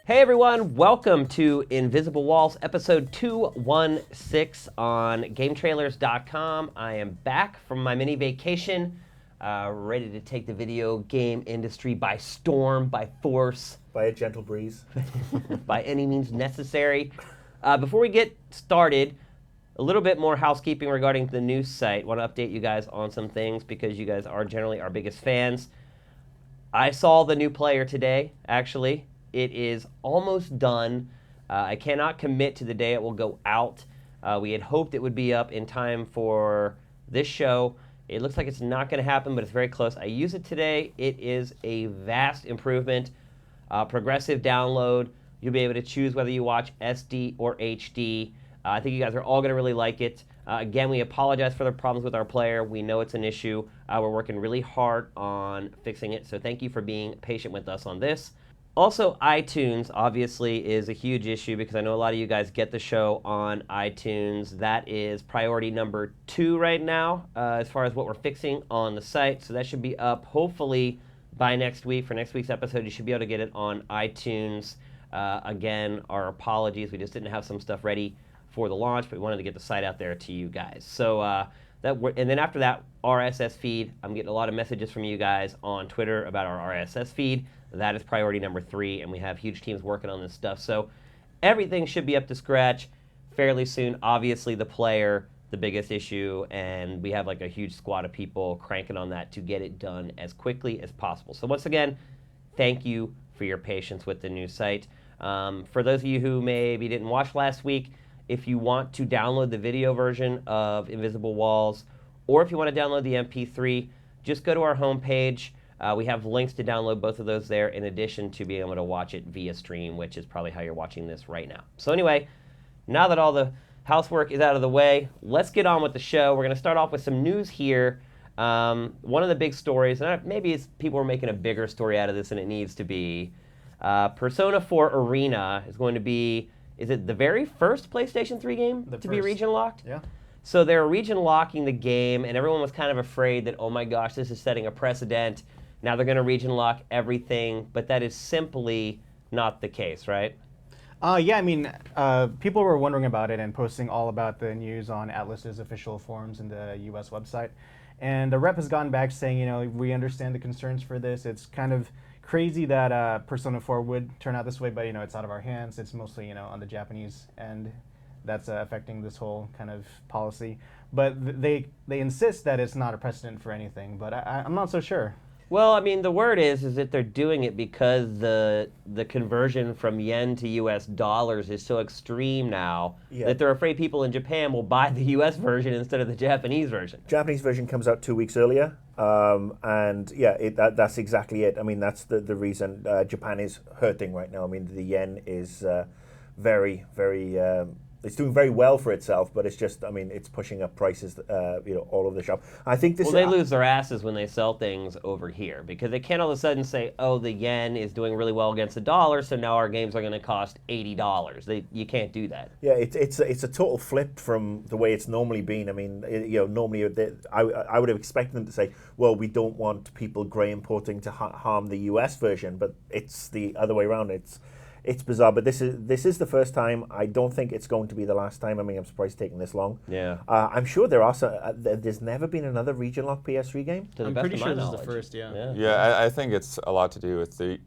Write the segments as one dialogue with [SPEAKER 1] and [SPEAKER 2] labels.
[SPEAKER 1] Hey everyone, welcome to Invisible Walls, episode 216 on GameTrailers.com. I am back from my mini vacation, ready to take the video game industry by storm, by force.
[SPEAKER 2] By a gentle breeze.
[SPEAKER 1] By any means necessary. Before we get started, a little bit more housekeeping regarding the news site. Want to update you guys on some things because you guys are generally our biggest fans. I saw the new player today, actually. It is almost done. I cannot commit to the day it will go out. We had hoped it would be up in time for this show. It looks like it's not going to happen, but it's very close. I used it today. It is a vast improvement. Progressive download. You'll be able to choose whether you watch SD or HD. I think you guys are all going to really like it. Again, we apologize for the problems with our player. We know it's an issue. We're working really hard on fixing it, so thank you for being patient with us on this. Also, iTunes obviously is a huge issue because I know a lot of you guys get the show on iTunes. That is priority number 2 right now as far as what we're fixing on the site. So that should be up hopefully by next week. For next week's episode, you should be able to get it on iTunes. Again, our apologies. We just didn't have some stuff ready for the launch, but we wanted to get the site out there to you guys. So and then after that, RSS feed. I'm getting a lot of messages from you guys on Twitter about our RSS feed. That is priority number 3, and we have huge teams working on this stuff. So everything should be up to scratch fairly soon. Obviously, the player, the biggest issue, and we have like a huge squad of people cranking on that to get it done as quickly as possible. So once again, thank you for your patience with the new site. For those of you who maybe didn't watch last week, if you want to download the video version of Invisible Walls, or if you want to download the MP3, just go to our homepage. We have links to download both of those there, in addition to being able to watch it via stream, which is probably how you're watching this right now. So anyway, now that all the housework is out of the way, let's get on with the show. We're going to start off with some news here. One of the big stories, and maybe people are making a bigger story out of this than it needs to be. Persona 4 Arena is going to be, is it the very first PlayStation 3 game to be region locked?
[SPEAKER 3] Yeah.
[SPEAKER 1] So they're region locking the game, and everyone was kind of afraid that, oh my gosh, this is setting a precedent. Now they're going to region lock everything, but that is simply not the case, right?
[SPEAKER 3] Yeah, I mean, people were wondering about it and posting all about the news on Atlas's official forums and the US website. And the rep has gone back saying, you know, we understand the concerns for this. It's kind of crazy that Persona 4 would turn out this way, but, you know, it's out of our hands. It's mostly, you know, on the Japanese end that's affecting this whole kind of policy. But they insist that it's not a precedent for anything, but I'm not so sure.
[SPEAKER 1] Well, I mean, the word is that they're doing it because the conversion from yen to U.S. dollars is so extreme now that they're afraid people in Japan will buy the U.S. version instead of the Japanese version.
[SPEAKER 2] Japanese version comes out 2 weeks earlier, and yeah, that's exactly it. I mean, that's the reason Japan is hurting right now. I mean, the yen is very, very... it's doing very well for itself, but it's just, I mean, it's pushing up prices, you know, all over the shop. I think this.
[SPEAKER 1] Well, they lose their asses when they sell things over here because they can't all of a sudden say, "Oh, the yen is doing really well against the dollar, so now our games are going to cost $80." You can't do that.
[SPEAKER 2] Yeah, it's a total flip from the way it's normally been. I mean, you know, normally I would have expected them to say, "Well, we don't want people grey importing to harm the U.S. version," but it's the other way around. It's bizarre, but this is the first time. I don't think it's going to be the last time. I mean, I'm surprised it's taking this long.
[SPEAKER 1] Yeah.
[SPEAKER 2] I'm sure there are some. There's never been another region lock PS3 game.
[SPEAKER 3] I'm pretty sure this is the first. Yeah.
[SPEAKER 4] Yeah, I think it's a lot to do with a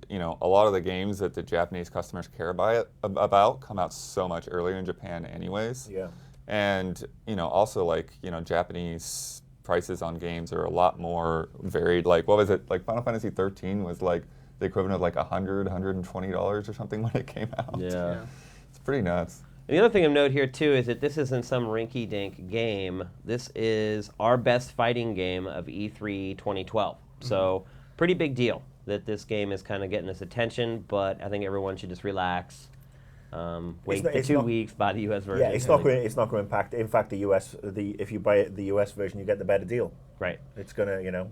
[SPEAKER 4] lot of the games that the Japanese customers care about come out so much earlier in Japan, anyways.
[SPEAKER 2] Yeah.
[SPEAKER 4] And also Japanese prices on games are a lot more varied. Like, what was it? Like Final Fantasy 13 was like the equivalent of like $120 or something when it came out.
[SPEAKER 1] Yeah.
[SPEAKER 4] It's pretty nuts.
[SPEAKER 1] And the other thing of note here, too, is that this isn't some rinky-dink game. This is our best fighting game of E3 2012. Mm-hmm. So pretty big deal that this game is kind of getting this attention, but I think everyone should just relax. Wait the 2 weeks, buy the U.S. version.
[SPEAKER 2] Yeah, it's not going to impact. In fact, if you buy the U.S. version, you get the better deal.
[SPEAKER 1] Right.
[SPEAKER 2] It's going to,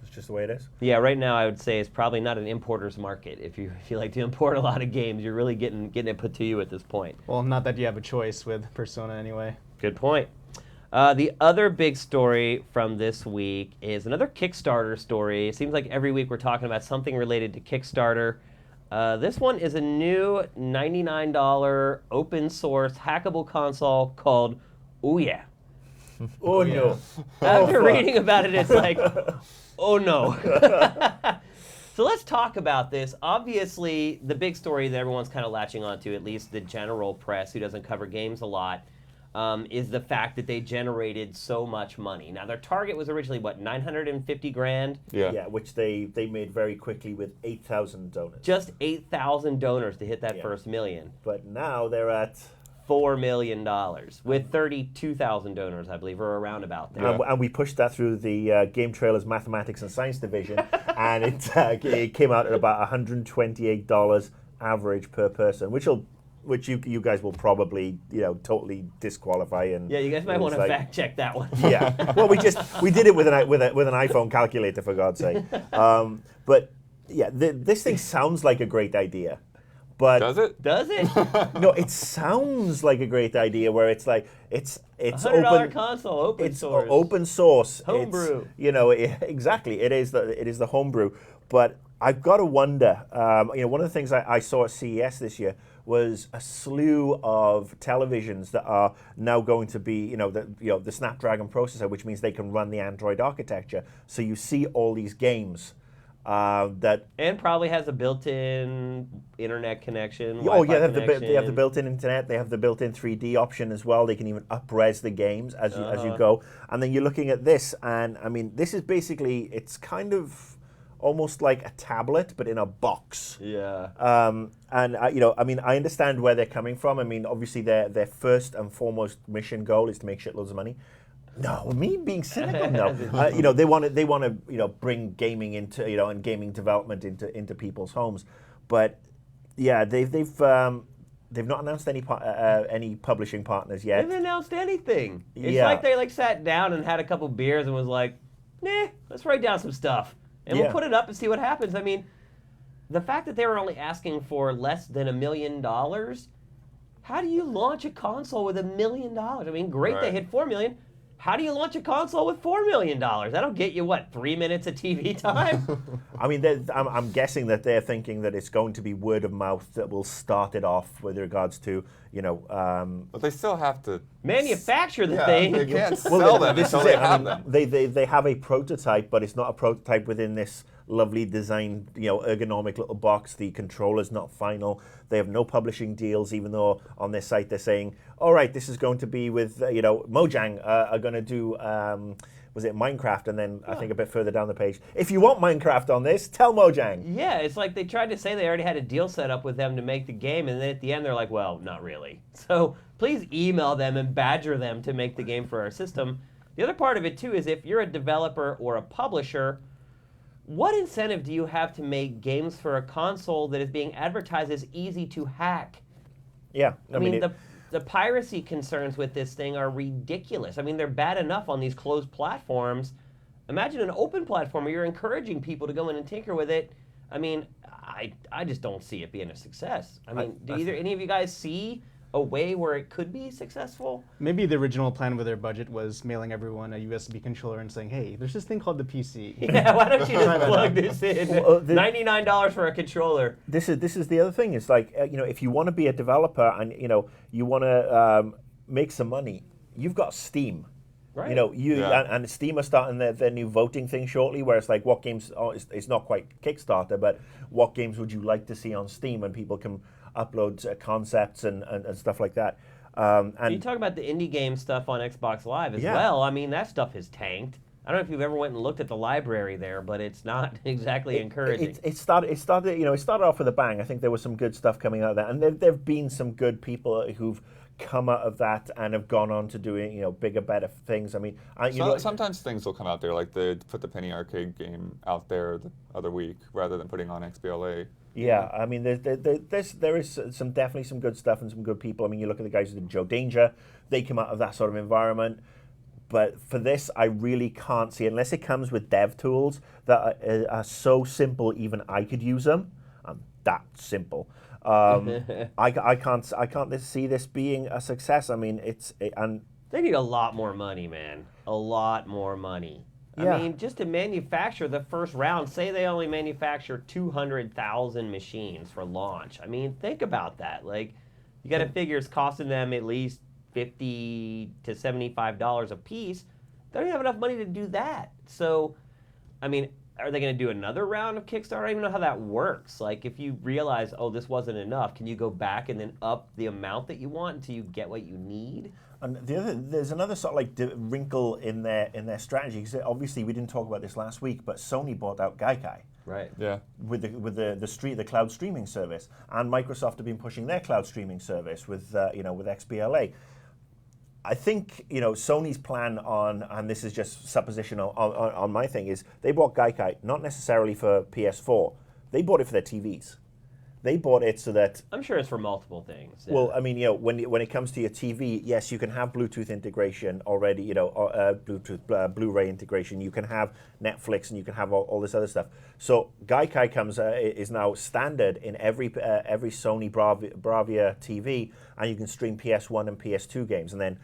[SPEAKER 2] it's just the way it is.
[SPEAKER 1] Yeah, right now I would say it's probably not an importer's market. If you like to import a lot of games, you're really getting it put to you at this point.
[SPEAKER 3] Well, not that you have a choice with Persona anyway.
[SPEAKER 1] Good point. The other big story from this week is another Kickstarter story. It seems like every week we're talking about something related to Kickstarter. This one is a new $99 open source hackable console called Ouya.
[SPEAKER 2] Oh no!
[SPEAKER 1] After reading about it, it's like, oh no. So let's talk about this. Obviously, the big story that everyone's kind of latching onto, at least the general press who doesn't cover games a lot, is the fact that they generated so much money. Now, their target was originally, what, 950 grand?
[SPEAKER 2] Yeah, which they made very quickly with 8,000 donors.
[SPEAKER 1] Just 8,000 donors to hit that
[SPEAKER 2] Yeah.
[SPEAKER 1] first million.
[SPEAKER 2] But now they're at...
[SPEAKER 1] $4 million with 32,000 donors, I believe, or around about there.
[SPEAKER 2] And we pushed that through the Game Trailers Mathematics and Science division, and it came out at about $128 average per person, which you guys will probably totally disqualify. And
[SPEAKER 1] Yeah, you guys might want to fact check that one.
[SPEAKER 2] Yeah, well, we did it with an iPhone calculator, for God's sake. But yeah, this thing sounds like a great idea. But
[SPEAKER 4] Does it?
[SPEAKER 1] Does it?
[SPEAKER 2] no, it sounds like a great idea where it's like it's
[SPEAKER 1] $100
[SPEAKER 2] open
[SPEAKER 1] console, open
[SPEAKER 2] it's
[SPEAKER 1] source.
[SPEAKER 2] open source.
[SPEAKER 1] Homebrew.
[SPEAKER 2] Exactly. It is the homebrew. But I've got to wonder. One of the things I saw at CES this year was a slew of televisions that are now going to be the Snapdragon processor, which means they can run the Android architecture. So you see all these games.
[SPEAKER 1] And probably has a built-in internet connection.
[SPEAKER 2] Oh yeah,
[SPEAKER 1] Wi-Fi
[SPEAKER 2] they have the built-in internet. They have the built-in 3D option as well. They can even up-res the games as you go. And then you're looking at this, and I mean, this is basically, it's kind of almost like a tablet, but in a box.
[SPEAKER 1] Yeah.
[SPEAKER 2] And I understand where they're coming from. I mean, obviously their first and foremost mission goal is to make shitloads of money. No, me being cynical. No, they want to bring gaming into and gaming development into people's homes, but yeah, they've not announced any publishing partners
[SPEAKER 1] They
[SPEAKER 2] yet.
[SPEAKER 1] haven't announced anything. It's
[SPEAKER 2] Yeah.
[SPEAKER 1] like they sat down and had a couple beers and was like, nah, let's write down some stuff and we'll
[SPEAKER 2] Yeah.
[SPEAKER 1] put it up and see what happens. I mean, the fact that they were only asking for less than $1 million. How do you launch a console with $1 million? I mean, great, they
[SPEAKER 4] Right.
[SPEAKER 1] hit $4 million. How do you launch a console with $4 million? That'll get you, what, 3 minutes of TV time?
[SPEAKER 2] I mean, I'm guessing that they're thinking that it's going to be word of mouth that will start it off with regards to
[SPEAKER 4] But they still have to
[SPEAKER 1] Manufacture the
[SPEAKER 4] Yeah,
[SPEAKER 1] thing.
[SPEAKER 4] they can't sell them
[SPEAKER 2] this
[SPEAKER 4] until
[SPEAKER 2] is
[SPEAKER 4] they
[SPEAKER 2] it. I
[SPEAKER 4] have
[SPEAKER 2] mean,
[SPEAKER 4] them.
[SPEAKER 2] they have a prototype, but it's not a prototype within this lovely designed, ergonomic little box. The controller's not final. They have no publishing deals, even though on their site they're saying, all right, this is going to be with, Mojang are going to do, was it Minecraft? And then I think a bit further down the page, if you want Minecraft on this, tell Mojang.
[SPEAKER 1] Yeah, it's like they tried to say they already had a deal set up with them to make the game, and then at the end they're like, well, not really. So please email them and badger them to make the game for our system. The other part of it, too, is if you're a developer or a publisher, what incentive do you have to make games for a console that is being advertised as easy to hack?
[SPEAKER 2] Yeah,
[SPEAKER 1] I mean, the piracy concerns with this thing are ridiculous. I mean, they're bad enough on these closed platforms. Imagine an open platform where you're encouraging people to go in and tinker with it. I mean, I just don't see it being a success. I mean, do either any of you guys see a way where it could be successful?
[SPEAKER 3] Maybe the original plan with their budget was mailing everyone a USB controller and saying, hey, there's this thing called the PC.
[SPEAKER 1] Yeah, why don't you just plug this in? $99 for a controller.
[SPEAKER 2] This is the other thing. It's like if you want to be a developer and you want to make some money, you've got Steam.
[SPEAKER 1] Right.
[SPEAKER 2] And Steam are starting their new voting thing shortly, where it's like what games. It's not quite Kickstarter, but what games would you like to see on Steam, and people can upload concepts and stuff like that. And
[SPEAKER 1] you talk about the indie game stuff on Xbox Live as
[SPEAKER 2] Yeah.
[SPEAKER 1] well. I mean, that stuff has tanked. I don't know if you've ever went and looked at the library there, but it's not exactly encouraging.
[SPEAKER 2] It started off with a bang. I think there was some good stuff coming out of that, and there've been some good people who've come out of that and have gone on to doing bigger, better things. I mean,
[SPEAKER 4] Sometimes things will come out there, like they put the Penny Arcade game out there the other week rather than putting on XBLA.
[SPEAKER 2] Yeah, I mean, there is definitely some good stuff and some good people. I mean, you look at the guys who did Joe Danger; they come out of that sort of environment. But for this, I really can't see, unless it comes with dev tools that are so simple, even I could use them. I'm that simple. I can't see this being a success. I mean, and
[SPEAKER 1] They need a lot more money, man. A lot more money.
[SPEAKER 2] Yeah.
[SPEAKER 1] I mean, just to manufacture the first round, say they only manufacture 200,000 machines for launch. I mean, think about that. Like, you got to figure it's costing them at least $50 to $75 a piece. They don't have enough money to do that. So, I mean, are they going to do another round of Kickstarter? I don't even know how that works. Like, if you realize, oh, this wasn't enough, can you go back and then up the amount that you want until you get what you need?
[SPEAKER 2] And there's another sort of like wrinkle in their strategy, because obviously we didn't talk about this last week, but Sony bought out Gaikai.
[SPEAKER 1] Right.
[SPEAKER 4] Yeah.
[SPEAKER 2] With the cloud streaming service, and Microsoft have been pushing their cloud streaming service with with XBLA. I think Sony's plan on, and this is just supposition on my thing, is they bought Gaikai not necessarily for PS4, they bought it for their TVs. They bought it so that
[SPEAKER 1] I'm sure it's for multiple things. Yeah.
[SPEAKER 2] well, I mean, when it comes to your TV, yes, you can have Bluetooth integration already, Bluetooth, Blu-ray integration. You can have Netflix, and you can have all this other stuff. So Gaikai is now standard in every Sony Bravia TV, and you can stream PS1 and PS2 games, and then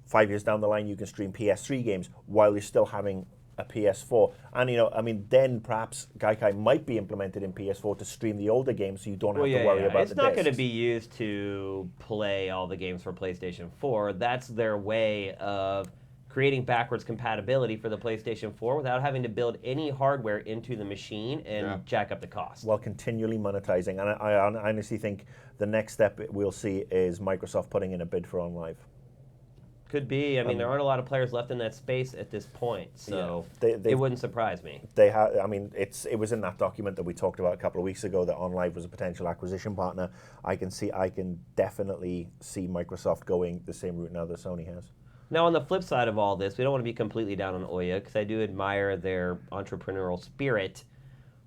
[SPEAKER 2] 5 years down the line, you can stream PS3 games while you're still having a PS4. And then perhaps Gaikai might be implemented in PS4 to stream the older games, so you don't have to worry about
[SPEAKER 1] it's
[SPEAKER 2] the
[SPEAKER 1] not going to
[SPEAKER 2] discs.
[SPEAKER 1] be used to play all the games for PlayStation 4. That's their way of creating backwards compatibility for the PlayStation 4 without having to build any hardware into the machine and jack up the cost.
[SPEAKER 2] While continually monetizing. And I honestly think the next step we'll see is Microsoft putting in a bid for OnLive.
[SPEAKER 1] Could be. I mean, there aren't a lot of players left in that space at this point, so it wouldn't surprise me.
[SPEAKER 2] It was in that document that we talked about a couple of weeks ago that OnLive was a potential acquisition partner. I can definitely see Microsoft going the same route now that Sony has.
[SPEAKER 1] Now, on the flip side of all this, we don't want to be completely down on Ouya because I do admire their entrepreneurial spirit.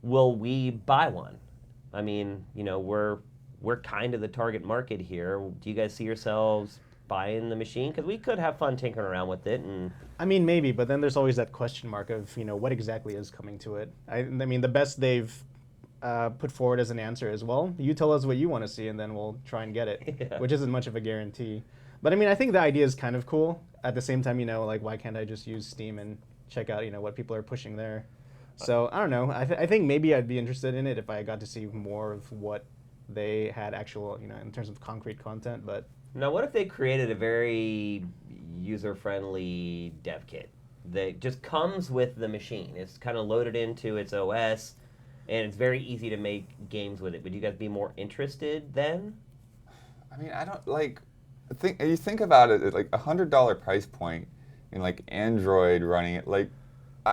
[SPEAKER 1] Will we buy one? I mean, we're kind of the target market here. Do you guys see yourselves buying the machine? Because we could have fun tinkering around with it. And
[SPEAKER 3] I mean, maybe, but then there's always that question mark of what exactly is coming to it. I mean, the best they've put forward as an answer is, well, you tell us what you want to see, and then we'll try and get it, which isn't much of a guarantee. But I mean, I think the idea is kind of cool. At the same time, like, why can't I just use Steam and check out what people are pushing there? So I don't know. I think maybe I'd be interested in it if I got to see more of what they had actual, in terms of concrete content, but.
[SPEAKER 1] Now, what if they created a very user-friendly dev kit that just comes with the machine? It's kind of loaded into its OS, and it's very easy to make games with it. Would you guys be more interested then?
[SPEAKER 4] I mean, I don't you think about it, like $100 price point in like Android running it, like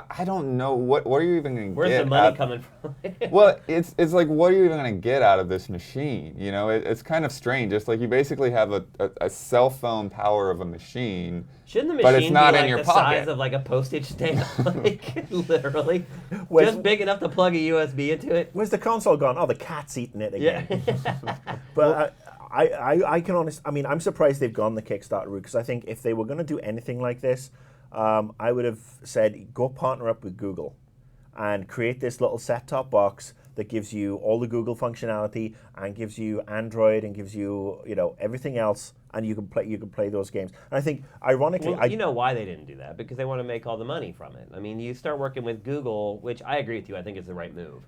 [SPEAKER 4] I don't know what are you even going to get.
[SPEAKER 1] Where's the money coming from?
[SPEAKER 4] Well, it's like, what are you even going to get out of this machine? It's kind of strange. It's like you basically have a cell phone power of a machine,
[SPEAKER 1] Shouldn't the
[SPEAKER 4] but
[SPEAKER 1] machine
[SPEAKER 4] it's not
[SPEAKER 1] be
[SPEAKER 4] in
[SPEAKER 1] like
[SPEAKER 4] your
[SPEAKER 1] the
[SPEAKER 4] pocket.
[SPEAKER 1] size of like a postage stamp, like literally,
[SPEAKER 2] Where's-
[SPEAKER 1] just big enough to plug a USB into it?
[SPEAKER 2] Where's the console gone? Oh, the cat's eating it again.
[SPEAKER 1] Yeah.
[SPEAKER 2] But I can honestly, I'm surprised they've gone the Kickstarter route, because I think if they were going to do anything like this, I would have said, go partner up with Google and create this little set-top box that gives you all the Google functionality and gives you Android and gives you everything else, and you can play those games. And I think, ironically,
[SPEAKER 1] Well, you know why they didn't do that? Because they want to make all the money from it. I mean, you start working with Google, which I agree with you, I think is the right move.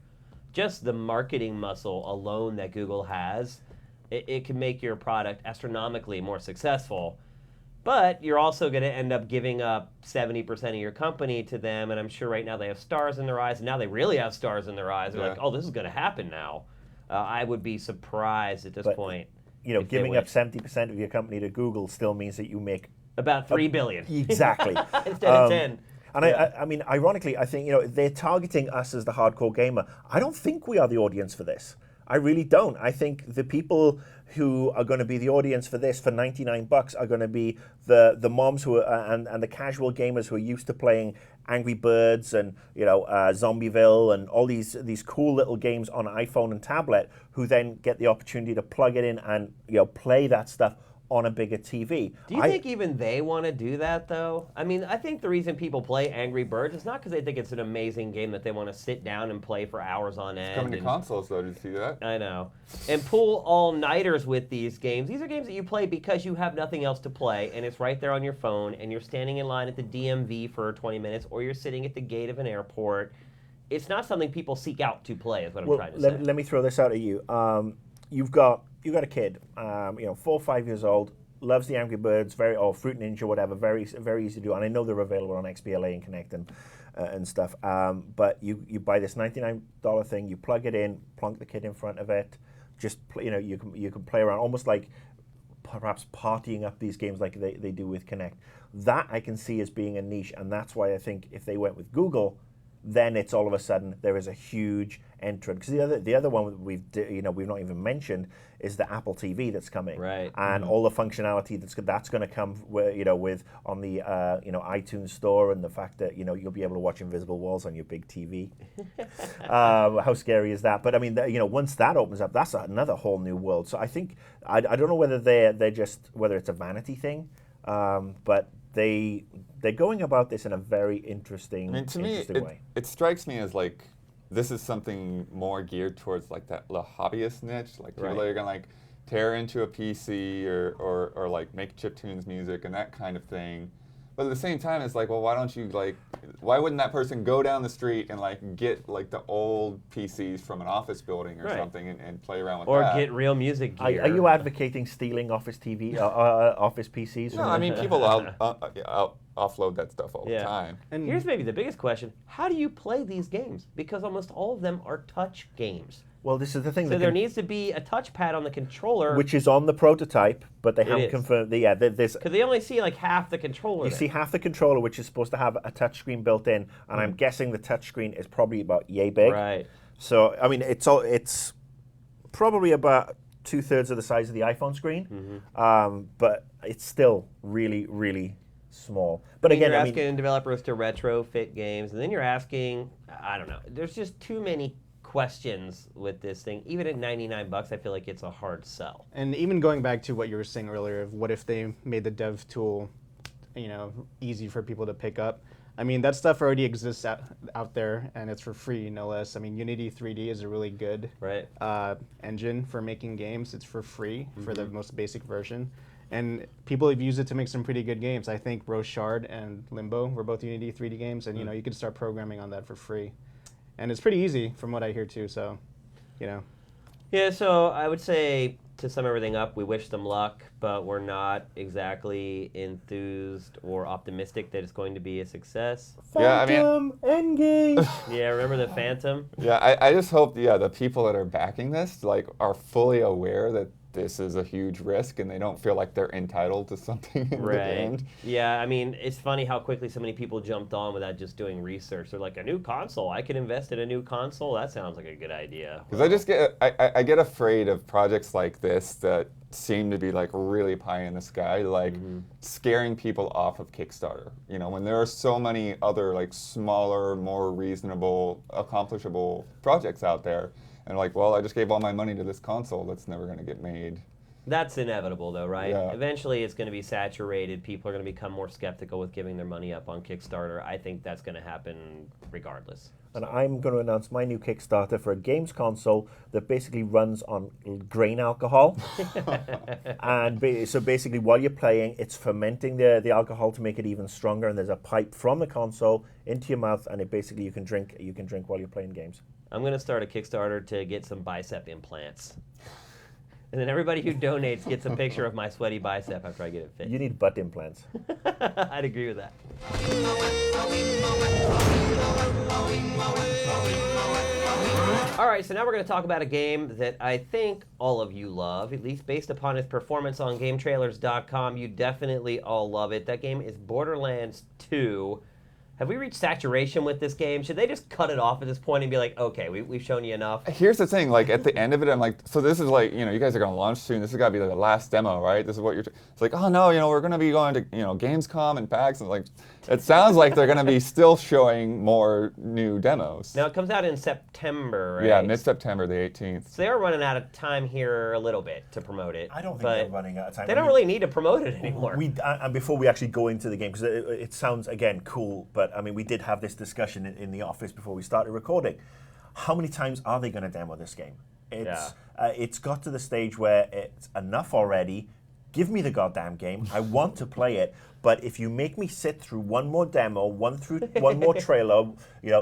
[SPEAKER 1] Just the marketing muscle alone that Google has, it can make your product astronomically more successful. But you're also going to end up giving up 70% of your company to them, and I'm sure right now they have stars in their eyes, and now they really have stars in their eyes. They're like, oh, this is going to happen now. I would be surprised at this point.
[SPEAKER 2] Giving up 70% of your company to Google still means that you make
[SPEAKER 1] about $3 billion.
[SPEAKER 2] Exactly.
[SPEAKER 1] Instead of 10.
[SPEAKER 2] And I mean, ironically, I think they're targeting us as the hardcore gamer. I don't think we are the audience for this. I really don't. I think the people who are going to be the audience for this for $99 are going to be the moms who are and the casual gamers who are used to playing Angry Birds and Zombieville and all these cool little games on iPhone and tablet, who then get the opportunity to plug it in and play that stuff on a bigger TV.
[SPEAKER 1] Do you think even they want to do that, though? I mean, I think the reason people play Angry Birds is not because they think it's an amazing game that they want to sit down and play for hours on end.
[SPEAKER 4] Coming to consoles, though. Did you see that?
[SPEAKER 1] I know. And pull all-nighters with these games. These are games that you play because you have nothing else to play, and it's right there on your phone, and you're standing in line at the DMV for 20 minutes, or you're sitting at the gate of an airport. It's not something people seek out to play, is what I'm trying to say.
[SPEAKER 2] Let me throw this out at you. You've got a kid, 4 or 5 years old, loves the Angry Birds, or Fruit Ninja, whatever, very very easy to do. And I know they're available on XBLA and Connect and stuff. But you buy this $99 thing, you plug it in, plunk the kid in front of it, just you can play around, almost like perhaps partying up these games like they do with Connect. That I can see as being a niche, and that's why I think if they went with Google, then it's all of a sudden there is a huge entrant. Because the other one we've not even mentioned is the Apple TV that's coming,
[SPEAKER 1] right?
[SPEAKER 2] And all the functionality that's going to come with on the iTunes Store, and the fact that you'll be able to watch Invisible Walls on your big TV. How scary is that? But I mean, once that opens up, that's another whole new world. So I think I don't know whether whether it's a vanity thing, but they're going about this in a very interesting,
[SPEAKER 4] to me,
[SPEAKER 2] way.
[SPEAKER 4] It strikes me as like this is something more geared towards like that little hobbyist niche, like people that are gonna like tear into a PC or like make chiptunes music and that kind of thing. But at the same time, it's like, well, why wouldn't that person go down the street and like get like the old PCs from an office building or something and play around with that?
[SPEAKER 1] Or get real music gear.
[SPEAKER 2] Are you advocating stealing office office PCs?
[SPEAKER 4] No, I mean, people offload that stuff all the time.
[SPEAKER 1] And here's maybe the biggest question. How do you play these games? Because almost all of them are touch games.
[SPEAKER 2] Well, this is the thing.
[SPEAKER 1] So there needs to be a touchpad on the controller.
[SPEAKER 2] Which is on the prototype, but they haven't confirmed. Because
[SPEAKER 1] they only see like half the controller.
[SPEAKER 2] You see half the controller, which is supposed to have a touchscreen built in, and I'm guessing the touchscreen is probably about yay big.
[SPEAKER 1] Right.
[SPEAKER 2] So, I mean, it's probably about 2/3 of the size of the iPhone screen, but it's still really, really small. But again,
[SPEAKER 1] you're asking developers to retrofit games, and then you're asking, I don't know, there's just too many questions with this thing. Even at $99, I feel like it's a hard sell.
[SPEAKER 3] And even going back to what you were saying earlier of what if they made the dev tool, easy for people to pick up. I mean, that stuff already exists out there, and it's for free, no less. I mean, Unity 3D is a really good engine for making games. It's for free for the most basic version. And people have used it to make some pretty good games. I think Rochard and Limbo were both Unity 3D games, and you can start programming on that for free. And it's pretty easy from what I hear too, so,
[SPEAKER 1] Yeah, so I would say, to sum everything up, we wish them luck, but we're not exactly enthused or optimistic that it's going to be a success.
[SPEAKER 2] Phantom Engage!
[SPEAKER 1] Yeah, remember the Phantom?
[SPEAKER 4] Yeah, I just hope, the people that are backing this, like, are fully aware that this is a huge risk and they don't feel like they're entitled to something in the end.
[SPEAKER 1] Yeah, I mean, it's funny how quickly so many people jumped on without just doing research. They're like, a new console? I can invest in a new console? That sounds like a good idea.
[SPEAKER 4] Because I get afraid of projects like this that seem to be like really pie in the sky, like scaring people off of Kickstarter. When there are so many other like smaller, more reasonable, accomplishable projects out there. And like, well, I just gave all my money to this console that's never going to get made.
[SPEAKER 1] That's inevitable, though, right?
[SPEAKER 4] Yeah.
[SPEAKER 1] Eventually, it's going to be saturated. People are going to become more skeptical with giving their money up on Kickstarter. I think that's going to happen regardless.
[SPEAKER 2] And I'm going to announce my new Kickstarter for a games console that basically runs on grain alcohol. And so basically, while you're playing, it's fermenting the alcohol to make it even stronger. And there's a pipe from the console into your mouth, and it basically you can drink while you're playing games.
[SPEAKER 1] I'm going to start a Kickstarter to get some bicep implants. And then everybody who donates gets a picture of my sweaty bicep after I get it fixed.
[SPEAKER 2] You need butt implants.
[SPEAKER 1] I'd agree with that. All right, so now we're going to talk about a game that I think all of you love, at least based upon its performance on GameTrailers.com. You definitely all love it. That game is Borderlands 2. Have we reached saturation with this game? Should they just cut it off at this point and be like, okay, we've shown you enough?
[SPEAKER 4] Here's the thing, like at the end of it, I'm like, so this is like, you guys are going to launch soon. This has got to be the last demo, right? This is what it's like, oh no, we're going to be going to, Gamescom and PAX. And like, It sounds like they're going to be still showing more new demos.
[SPEAKER 1] Now, it comes out in September, right?
[SPEAKER 4] Yeah, mid-September, the 18th.
[SPEAKER 1] So they're running out of time here a little bit to promote it.
[SPEAKER 2] I don't think
[SPEAKER 1] but
[SPEAKER 2] they're running out of time.
[SPEAKER 1] They don't really need to promote it anymore.
[SPEAKER 2] And before we actually go into the game, because it sounds, again, cool, but I mean, we did have this discussion in the office before we started recording. How many times are they going to demo this game? It's got to the stage where it's enough already. Give me the goddamn game. I want to play it. But if you make me sit through one more demo, one more trailer,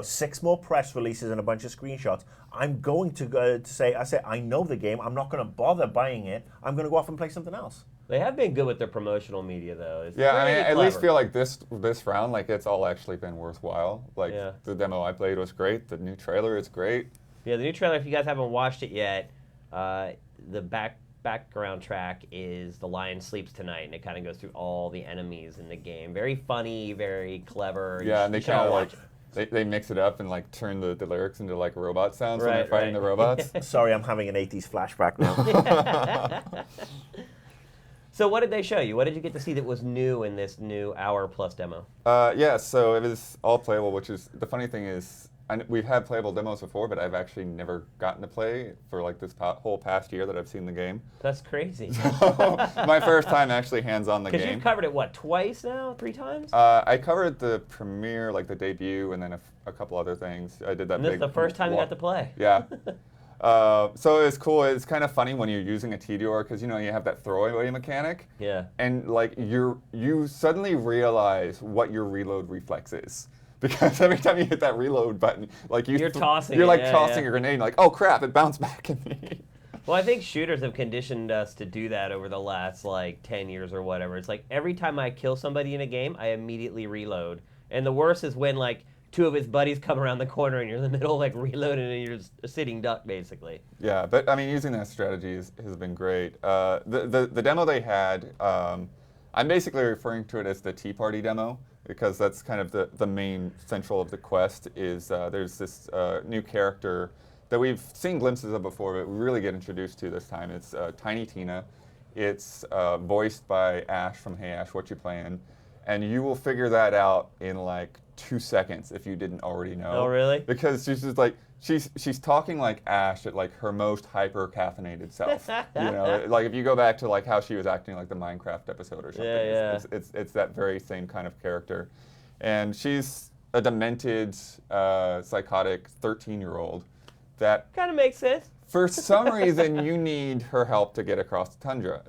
[SPEAKER 2] 6 more press releases and a bunch of screenshots, I'm going to say, I know the game. I'm not going to bother buying it. I'm going to go off and play something else.
[SPEAKER 1] They have been good with their promotional media, though. It's
[SPEAKER 4] yeah, I mean,
[SPEAKER 1] clever.
[SPEAKER 4] at least feel like this round, like it's all actually been worthwhile. Like the demo I played was great. The new trailer is great.
[SPEAKER 1] Yeah, the new trailer. If you guys haven't watched it yet, the background track is "The Lion Sleeps Tonight," and it kind of goes through all the enemies in the game. Very funny, very clever.
[SPEAKER 4] Yeah, and they kind of like they mix it up and like turn the lyrics into like robot sounds when they're fighting the robots.
[SPEAKER 2] Sorry, I'm having an 80s flashback now.
[SPEAKER 1] So what did they show you? What did you get to see that was new in this new hour-plus demo?
[SPEAKER 4] Yeah, so it was all playable, which is, the funny thing is, we've had playable demos before, but I've actually never gotten to play for like this whole past year that I've seen the game.
[SPEAKER 1] That's crazy.
[SPEAKER 4] My first time actually hands-on the game.
[SPEAKER 1] Because you've covered it, what, twice now? 3 times?
[SPEAKER 4] I covered the premiere, like the debut, and then a couple other things. I did that
[SPEAKER 1] And this is the first time you got to play.
[SPEAKER 4] Yeah. So it's cool. It's kind of funny when you're using a Tediore because you have that throwaway mechanic.
[SPEAKER 1] Yeah.
[SPEAKER 4] And like you suddenly realize what your reload reflex is. Because every time you hit that reload button, like
[SPEAKER 1] you're tossing.
[SPEAKER 4] You're like tossing a grenade. And like, oh crap! It bounced back at me.
[SPEAKER 1] Well, I think shooters have conditioned us to do that over the last like 10 years or whatever. It's like every time I kill somebody in a game, I immediately reload. And the worst is when like 2 of his buddies come around the corner and you're in the middle like reloading and you're just a sitting duck basically.
[SPEAKER 4] Yeah, but I mean using that strategy has been great. The demo they had, I'm basically referring to it as the Tea Party demo because that's kind of the main central of the quest is there's this new character that we've seen glimpses of before, but we really get introduced to this time. It's Tiny Tina. It's voiced by Ash from Hey Ash, What You Playin'? And you will figure that out in like 2 seconds if you didn't already know.
[SPEAKER 1] Oh, really?
[SPEAKER 4] Because she's just like she's talking like Ash at like her most hyper caffeinated self. Like if you go back to like how she was acting like the Minecraft episode or something.
[SPEAKER 1] Yeah.
[SPEAKER 4] It's that very same kind of character, and she's a demented, psychotic 13-year-old that
[SPEAKER 1] kind of makes sense.
[SPEAKER 4] for some reason, you need her help to get across the tundra.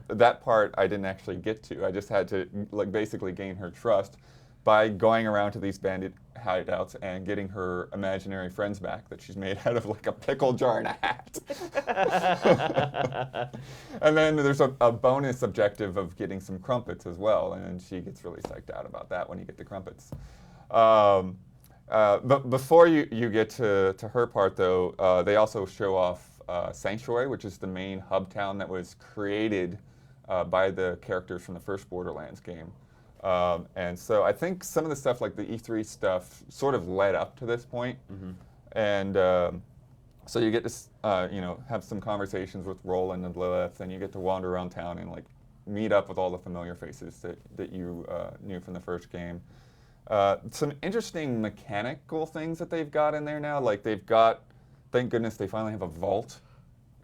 [SPEAKER 4] That part I didn't actually get to. I just had to like basically gain her trust by going around to these bandit hideouts and getting her imaginary friends back that she's made out of like a pickle jar and a hat. And then there's a bonus objective of getting some crumpets as well, and she gets really psyched out about that when you get the crumpets. But before you get to her part, though, they also show off Sanctuary, which is the main hub town that was created by the characters from the first Borderlands game. And so I think some of the stuff, like the E3 stuff, sort of led up to this point. Mm-hmm. And so you get to have some conversations with Roland and Lilith, and you get to wander around town and like meet up with all the familiar faces that you knew from the first game. Some interesting mechanical things that they've got in there now. Like they've got, thank goodness they finally have a vault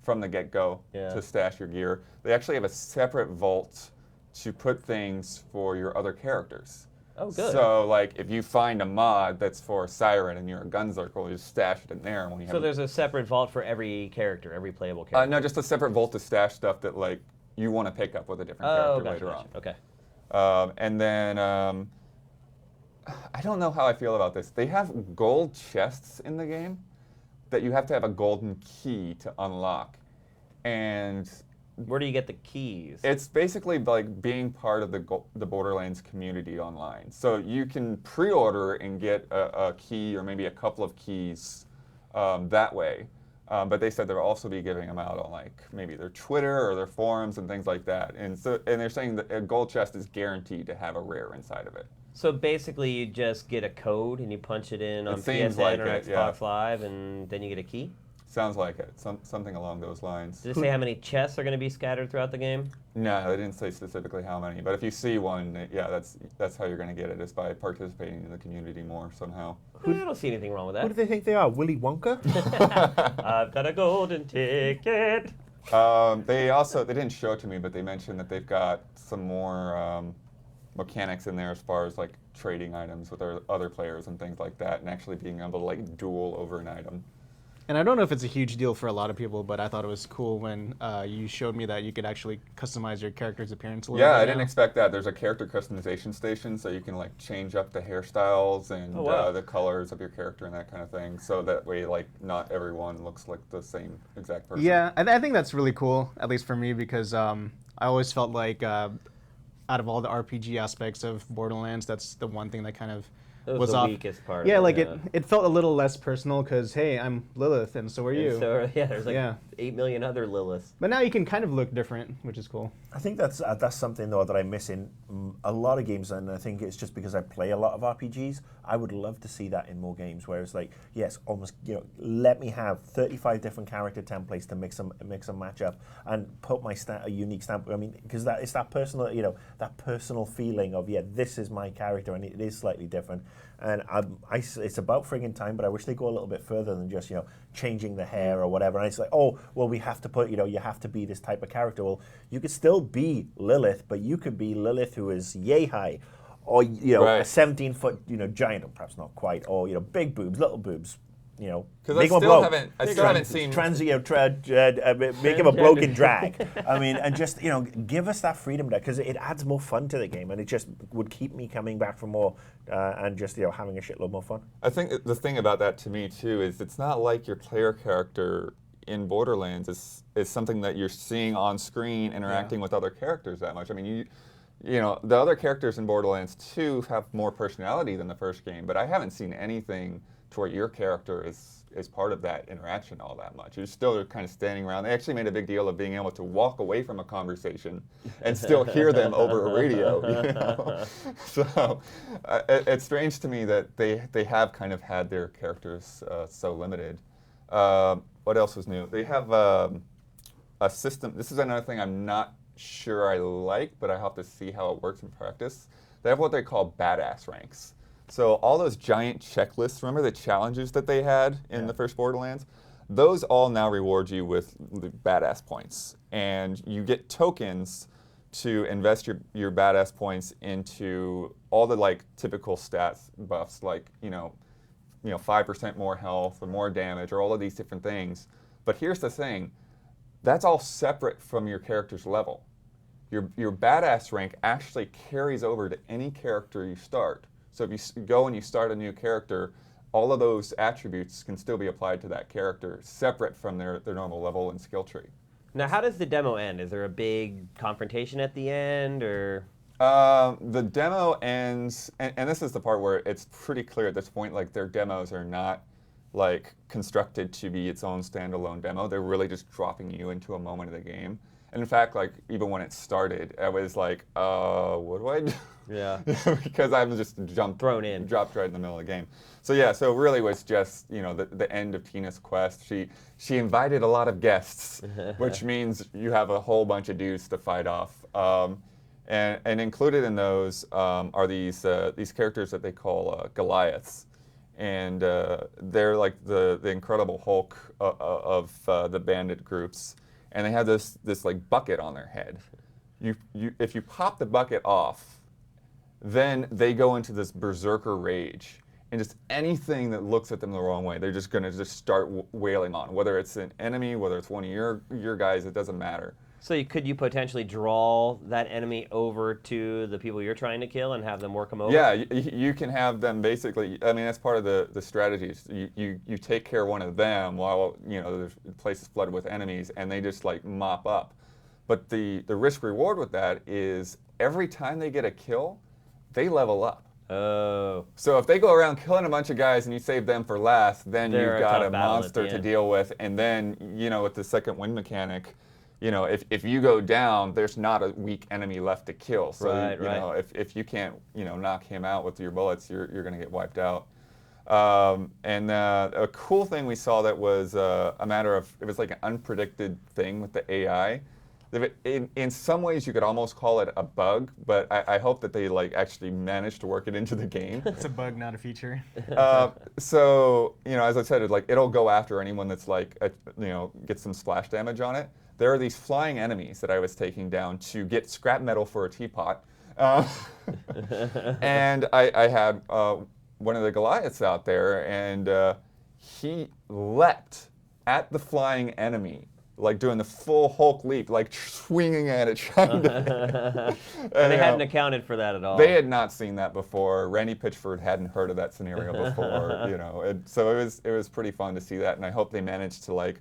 [SPEAKER 4] from the get-go to stash your gear. They actually have a separate vault to put things for your other characters.
[SPEAKER 1] Oh, good.
[SPEAKER 4] So like if you find a mod that's for Siren and you're a Gunzerker, you just stash it in there. When you
[SPEAKER 1] so there's a separate vault for every character, every playable character?
[SPEAKER 4] No, just a separate vault to stash stuff that like you want to pick up with a different character later on.
[SPEAKER 1] Okay.
[SPEAKER 4] And then I don't know how I feel about this. They have gold chests in the game that you have to have a golden key to unlock. And
[SPEAKER 1] where do you get the keys?
[SPEAKER 4] It's basically like being part of the Borderlands community online. So you can pre-order and get a key or maybe a couple of keys that way. But they said they'll also be giving them out on like maybe their Twitter or their forums and things like that. And they're saying that a gold chest is guaranteed to have a rare inside of it.
[SPEAKER 1] So basically, you just get a code and you punch it in on PSN
[SPEAKER 4] like
[SPEAKER 1] or Xbox Live, and then you get a key?
[SPEAKER 4] Sounds like it. Something along those lines.
[SPEAKER 1] Did it say how many chests are going to be scattered throughout the game?
[SPEAKER 4] No, they didn't say specifically how many, but if you see one, yeah, that's how you're going to get it, is by participating in the community more somehow.
[SPEAKER 1] I don't see anything wrong with
[SPEAKER 2] Who do
[SPEAKER 1] that.
[SPEAKER 2] they think they are? Willy Wonka?
[SPEAKER 1] I've got a golden ticket.
[SPEAKER 4] They didn't show it to me, but they mentioned that they've got some more mechanics in there as far as like trading items with other players and things like that, and actually being able to like duel over an item.
[SPEAKER 3] And I don't know if it's a huge deal for a lot of people, but I thought it was cool when you showed me that you could actually customize your character's appearance a little bit.
[SPEAKER 4] Yeah, I didn't expect that. There's a character customization station, so you can like change up the hairstyles and
[SPEAKER 1] Oh, wow.
[SPEAKER 4] the colors of your character and that kind of thing. So that way, like, not everyone looks like the same exact person.
[SPEAKER 3] Yeah, I think that's really cool, at least for me, because I always felt like out of all the RPG aspects of Borderlands, that's the one thing that kind of
[SPEAKER 1] That was the
[SPEAKER 3] off.
[SPEAKER 1] weakest part.
[SPEAKER 3] Yeah,
[SPEAKER 1] of
[SPEAKER 3] like
[SPEAKER 1] it,
[SPEAKER 3] it felt a little less personal because, hey, I'm Lilith and so are
[SPEAKER 1] And
[SPEAKER 3] you.
[SPEAKER 1] so, yeah, there's like
[SPEAKER 3] Yeah.
[SPEAKER 1] 8 million other Liliths.
[SPEAKER 3] But now you can kind of look different, which is cool.
[SPEAKER 2] I think that's something though that I miss in a lot of games, and I think it's just because I play a lot of RPGs. I would love to see that in more games, where it's like, yes, almost, let me have 35 different character templates to mix and match up, and put my a unique stamp. I mean, because it's that personal, that personal feeling of, yeah, this is my character, and it is slightly different. And it's about friggin' time, but I wish they go a little bit further than just, changing the hair or whatever. And it's like, oh, well, we have to put, you have to be this type of character. Well, you could still be Lilith, but you could be Lilith who is yay high, or,
[SPEAKER 4] Right.
[SPEAKER 2] a 17-foot, giant, or perhaps not quite, or, big boobs, little boobs,
[SPEAKER 4] Because
[SPEAKER 2] make
[SPEAKER 4] I
[SPEAKER 2] him a
[SPEAKER 4] still
[SPEAKER 2] bloke.
[SPEAKER 4] haven't seen.
[SPEAKER 2] Make him a bloke in drag. I mean, and just, give us that freedom there, because it adds more fun to the game, and it just would keep me coming back for more, and just, having a shitload more fun.
[SPEAKER 4] I think the thing about that to me too is it's not like your player character in Borderlands is something that you're seeing on screen interacting with other characters that much. I mean, the other characters in Borderlands 2 have more personality than the first game, but I haven't seen anything to where your character is part of that interaction all that much. You're still kind of standing around. They actually made a big deal of being able to walk away from a conversation and still hear them over a radio. So it's strange to me that they have kind of had their characters so limited. What else was new? They have a system. This is another thing I'm not sure I like, but I have to see how it works in practice. They have what they call badass ranks. So all those giant checklists, remember the challenges that they had in the first Borderlands? Those all now reward you with the badass points. And you get tokens to invest your badass points into all the like typical stats buffs, like 5% more health or more damage or all of these different things. But here's the thing, that's all separate from your character's level. Your badass rank actually carries over to any character you start. So if you go and you start a new character, all of those attributes can still be applied to that character, separate from their normal level and skill tree.
[SPEAKER 1] Now, how does the demo end? Is there a big confrontation at the end, or?
[SPEAKER 4] The demo ends, and this is the part where it's pretty clear at this point, like their demos are not like constructed to be its own standalone demo. They're really just dropping you into a moment of the game. And in fact, like even when it started, I was like, what do I do?
[SPEAKER 1] Yeah.
[SPEAKER 4] Because I was just dropped right in the middle of the game. So yeah, so it really was just the end of Tina's quest. She invited a lot of guests, which means you have a whole bunch of dudes to fight off. And included in those are these characters that they call Goliaths, and they're like the Incredible Hulk of the bandit groups, and they have this like bucket on their head. If you pop the bucket off, then they go into this berserker rage, and just anything that looks at them the wrong way, they're just gonna start wailing on. Whether it's an enemy, whether it's one of your guys, it doesn't matter.
[SPEAKER 1] So could you potentially draw that enemy over to the people you're trying to kill and have them work them over?
[SPEAKER 4] Yeah, you can have them basically. I mean, that's part of the strategies. You take care of one of them while the place is flooded with enemies, and they just like mop up. But the risk reward with that is every time they get a kill, they level up.
[SPEAKER 1] Oh.
[SPEAKER 4] So if they go around killing a bunch of guys and you save them for last, then
[SPEAKER 1] They're
[SPEAKER 4] you've got
[SPEAKER 1] tough
[SPEAKER 4] a
[SPEAKER 1] battle at
[SPEAKER 4] monster
[SPEAKER 1] the
[SPEAKER 4] to
[SPEAKER 1] end.
[SPEAKER 4] deal with. And then, with the second wind mechanic, if you go down, there's not a weak enemy left to kill. So
[SPEAKER 1] Right.
[SPEAKER 4] if you can't knock him out with your bullets, you're going to get wiped out. And a cool thing we saw that was a matter of, it was like an unpredicted thing with the AI. In some ways, you could almost call it a bug, but I hope that they like actually managed to work it into the game.
[SPEAKER 3] It's a bug, not a feature.
[SPEAKER 4] So, as I said, it'll go after anyone that's gets some splash damage on it. There are these flying enemies that I was taking down to get scrap metal for a teapot. And I had one of the Goliaths out there, and he leapt at the flying enemy, like doing the full Hulk leap, like swinging at it, trying to.
[SPEAKER 1] And they hadn't accounted for that at all.
[SPEAKER 4] They had not seen that before. Randy Pitchford hadn't heard of that scenario before, And so it was pretty fun to see that, and I hope they managed to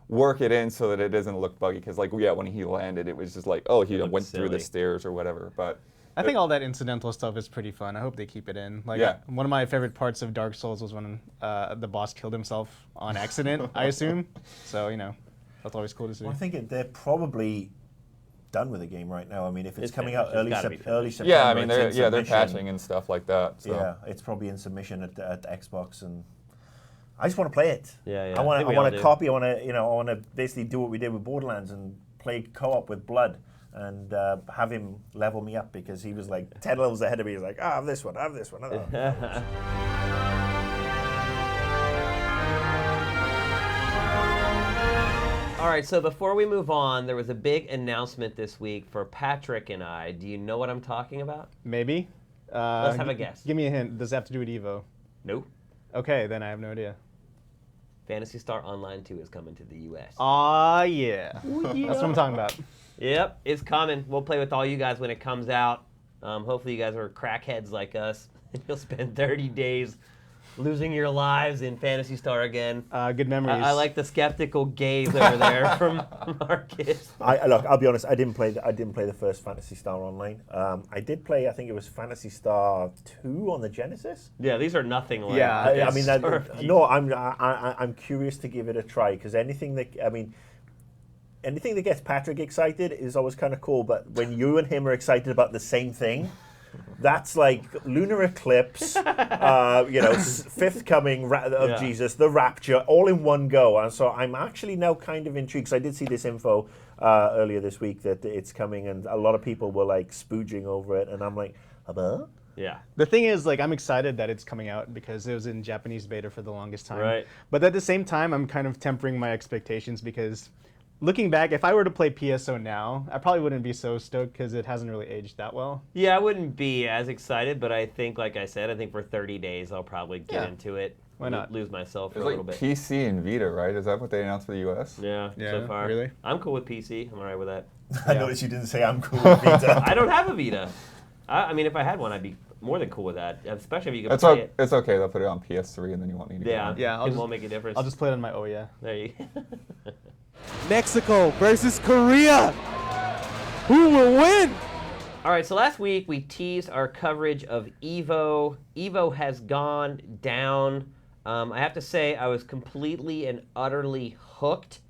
[SPEAKER 4] work it in so that it doesn't look buggy. Because when he landed, it was just like, oh, he went through the stairs or whatever. But
[SPEAKER 3] I think all that incidental stuff is pretty fun. I hope they keep it in. One of my favorite parts of Dark Souls was when the boss killed himself on accident, I assume. So, that's always cool to see.
[SPEAKER 2] Well, I think they're probably done with the game right now. I mean, if it's coming out early September.
[SPEAKER 4] Yeah, I mean, they're patching and stuff like that. So.
[SPEAKER 2] Yeah, it's probably in submission at Xbox, and I just want to play it.
[SPEAKER 1] Yeah.
[SPEAKER 2] I want to copy. I want to basically do what we did with Borderlands and play co-op with Blood. And have him level me up, because he was like 10 levels ahead of me. He's like, I have this one, I have this one.
[SPEAKER 1] All right, so before we move on, there was a big announcement this week for Patrick and I. Do you know what I'm talking about?
[SPEAKER 3] Maybe.
[SPEAKER 1] Let's have a guess.
[SPEAKER 3] Give me a hint. Does it have to do with Evo?
[SPEAKER 1] Nope.
[SPEAKER 3] Okay, then I have no idea.
[SPEAKER 1] Phantasy Star Online 2 is coming to the U.S.
[SPEAKER 3] Yeah. That's what I'm talking about.
[SPEAKER 1] Yep, it's coming. We'll play with all you guys when it comes out. Hopefully you guys are crackheads like us. You'll spend 30 days losing your lives in Phantasy Star again.
[SPEAKER 3] Good memories.
[SPEAKER 1] I like the skeptical gaze over there from Marcus.
[SPEAKER 2] Look, I'll be honest. I didn't play the first Phantasy Star Online. I did play. I think it was Phantasy Star 2 on the Genesis.
[SPEAKER 1] Yeah, these are nothing like.
[SPEAKER 2] Yeah, I mean, I'm curious to give it a try, because anything that gets Patrick excited is always kind of cool. But when you and him are excited about the same thing, that's like lunar eclipse, fifth coming of Jesus, the rapture, all in one go. And so I'm actually now kind of intrigued, because I did see this info earlier this week that it's coming, and a lot of people were like spooging over it, and I'm like, "Huh?"
[SPEAKER 1] Yeah.
[SPEAKER 3] The thing is, I'm excited that it's coming out, because it was in Japanese beta for the longest time.
[SPEAKER 1] Right.
[SPEAKER 3] But at the same time, I'm kind of tempering my expectations, because looking back, if I were to play PSO now, I probably wouldn't be so stoked, because it hasn't really aged that well.
[SPEAKER 1] Yeah, I wouldn't be as excited, but I think, like I said, for 30 days I'll probably get into it.
[SPEAKER 3] Why not?
[SPEAKER 1] Lose myself for
[SPEAKER 4] It's
[SPEAKER 1] a little bit.
[SPEAKER 4] PC and Vita, right? Is that what they announced for the US?
[SPEAKER 1] Yeah, so far.
[SPEAKER 3] Really?
[SPEAKER 1] I'm cool with PC. I'm all right with that.
[SPEAKER 2] I noticed you didn't say I'm cool with Vita.
[SPEAKER 1] I don't have a Vita. I mean, if I had one, I'd be more than cool with that, especially if you could play it.
[SPEAKER 4] It's okay. They'll put it on PS3, and then you won't need to.
[SPEAKER 1] Yeah, it won't make a difference.
[SPEAKER 3] I'll just play it on my Ouya.
[SPEAKER 1] There you
[SPEAKER 5] Mexico versus Korea. Who will win?
[SPEAKER 1] All right, so last week we teased our coverage of Evo. Evo has gone down. I have to say I was completely and utterly hooked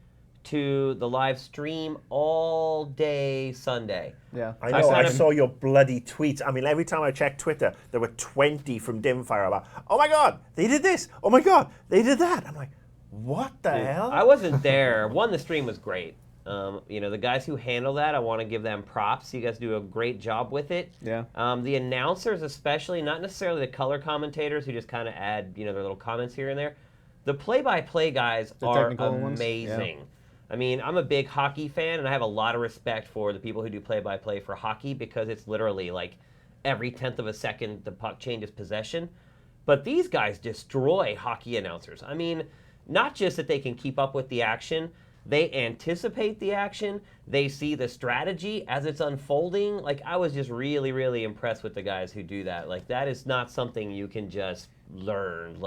[SPEAKER 1] to the live stream all day Sunday.
[SPEAKER 3] Yeah.
[SPEAKER 2] I know, I saw your bloody tweets. I mean, every time I checked Twitter, there were 20 from Dimfire about, oh my God, they did this. Oh my God, they did that. I'm like, what the hell?
[SPEAKER 1] I wasn't there. The stream was great. The guys who handle that, I want to give them props. You guys do a great job with it.
[SPEAKER 3] Yeah.
[SPEAKER 1] The announcers, especially, not necessarily the color commentators who just kind of add, their little comments here and there. The play-by-play guys are amazing. Yeah. I mean, I'm a big hockey fan, and I have a lot of respect for the people who do play-by-play for hockey, because it's literally like every 10th of a second the puck changes possession. But these guys destroy hockey announcers. I mean, not just that they can keep up with the action, they anticipate the action, they see the strategy as it's unfolding. I was just really, really impressed with the guys who do that. That is not something you can just learn.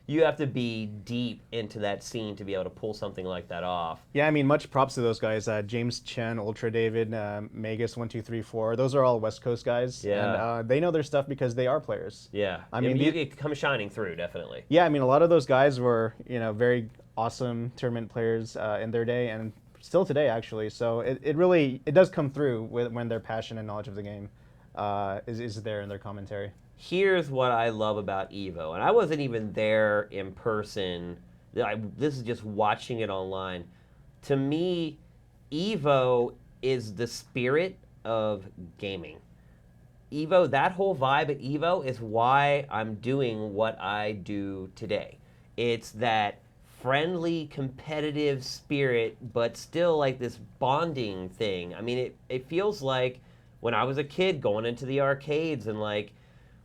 [SPEAKER 1] You have to be deep into that scene to be able to pull something like that off.
[SPEAKER 3] Yeah, I mean, much props to those guys. James Chen, Ultra David, Magus1234. Those are all West Coast guys.
[SPEAKER 1] Yeah.
[SPEAKER 3] And they know their stuff because they are players.
[SPEAKER 1] Yeah.
[SPEAKER 3] I mean,
[SPEAKER 1] it comes shining through, definitely.
[SPEAKER 3] Yeah, I mean, a lot of those guys were, very awesome tournament players in their day, and still today, actually. So it really does come through when their passion and knowledge of the game is there in their commentary.
[SPEAKER 1] here's what I love about Evo, and I wasn't even there in person. This is just watching it online. To me, Evo is the spirit of gaming. Evo, that whole vibe at Evo is why I'm doing what I do today. It's that friendly, competitive spirit, but still like this bonding thing. I mean, it feels like when I was a kid going into the arcades and like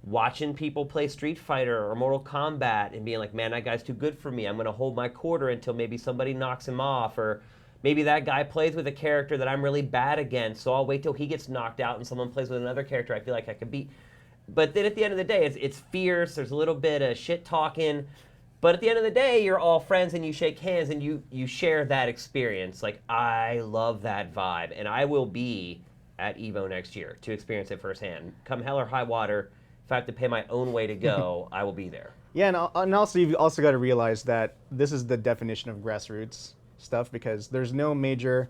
[SPEAKER 1] watching people play Street Fighter or Mortal Kombat and being like, man, that guy's too good for me. I'm going to hold my quarter until maybe somebody knocks him off, or maybe that guy plays with a character that I'm really bad against, so I'll wait till he gets knocked out and someone plays with another character I feel like I could beat. But then at the end of the day, it's fierce. There's a little bit of shit talking. But at the end of the day, you're all friends and you shake hands and you share that experience. Like, I love that vibe. And I will be at Evo next year to experience it firsthand. Come hell or high water, if I have to pay my own way to go, I will be there.
[SPEAKER 3] Yeah, and also you've also got to realize that this is the definition of grassroots stuff, because there's no major,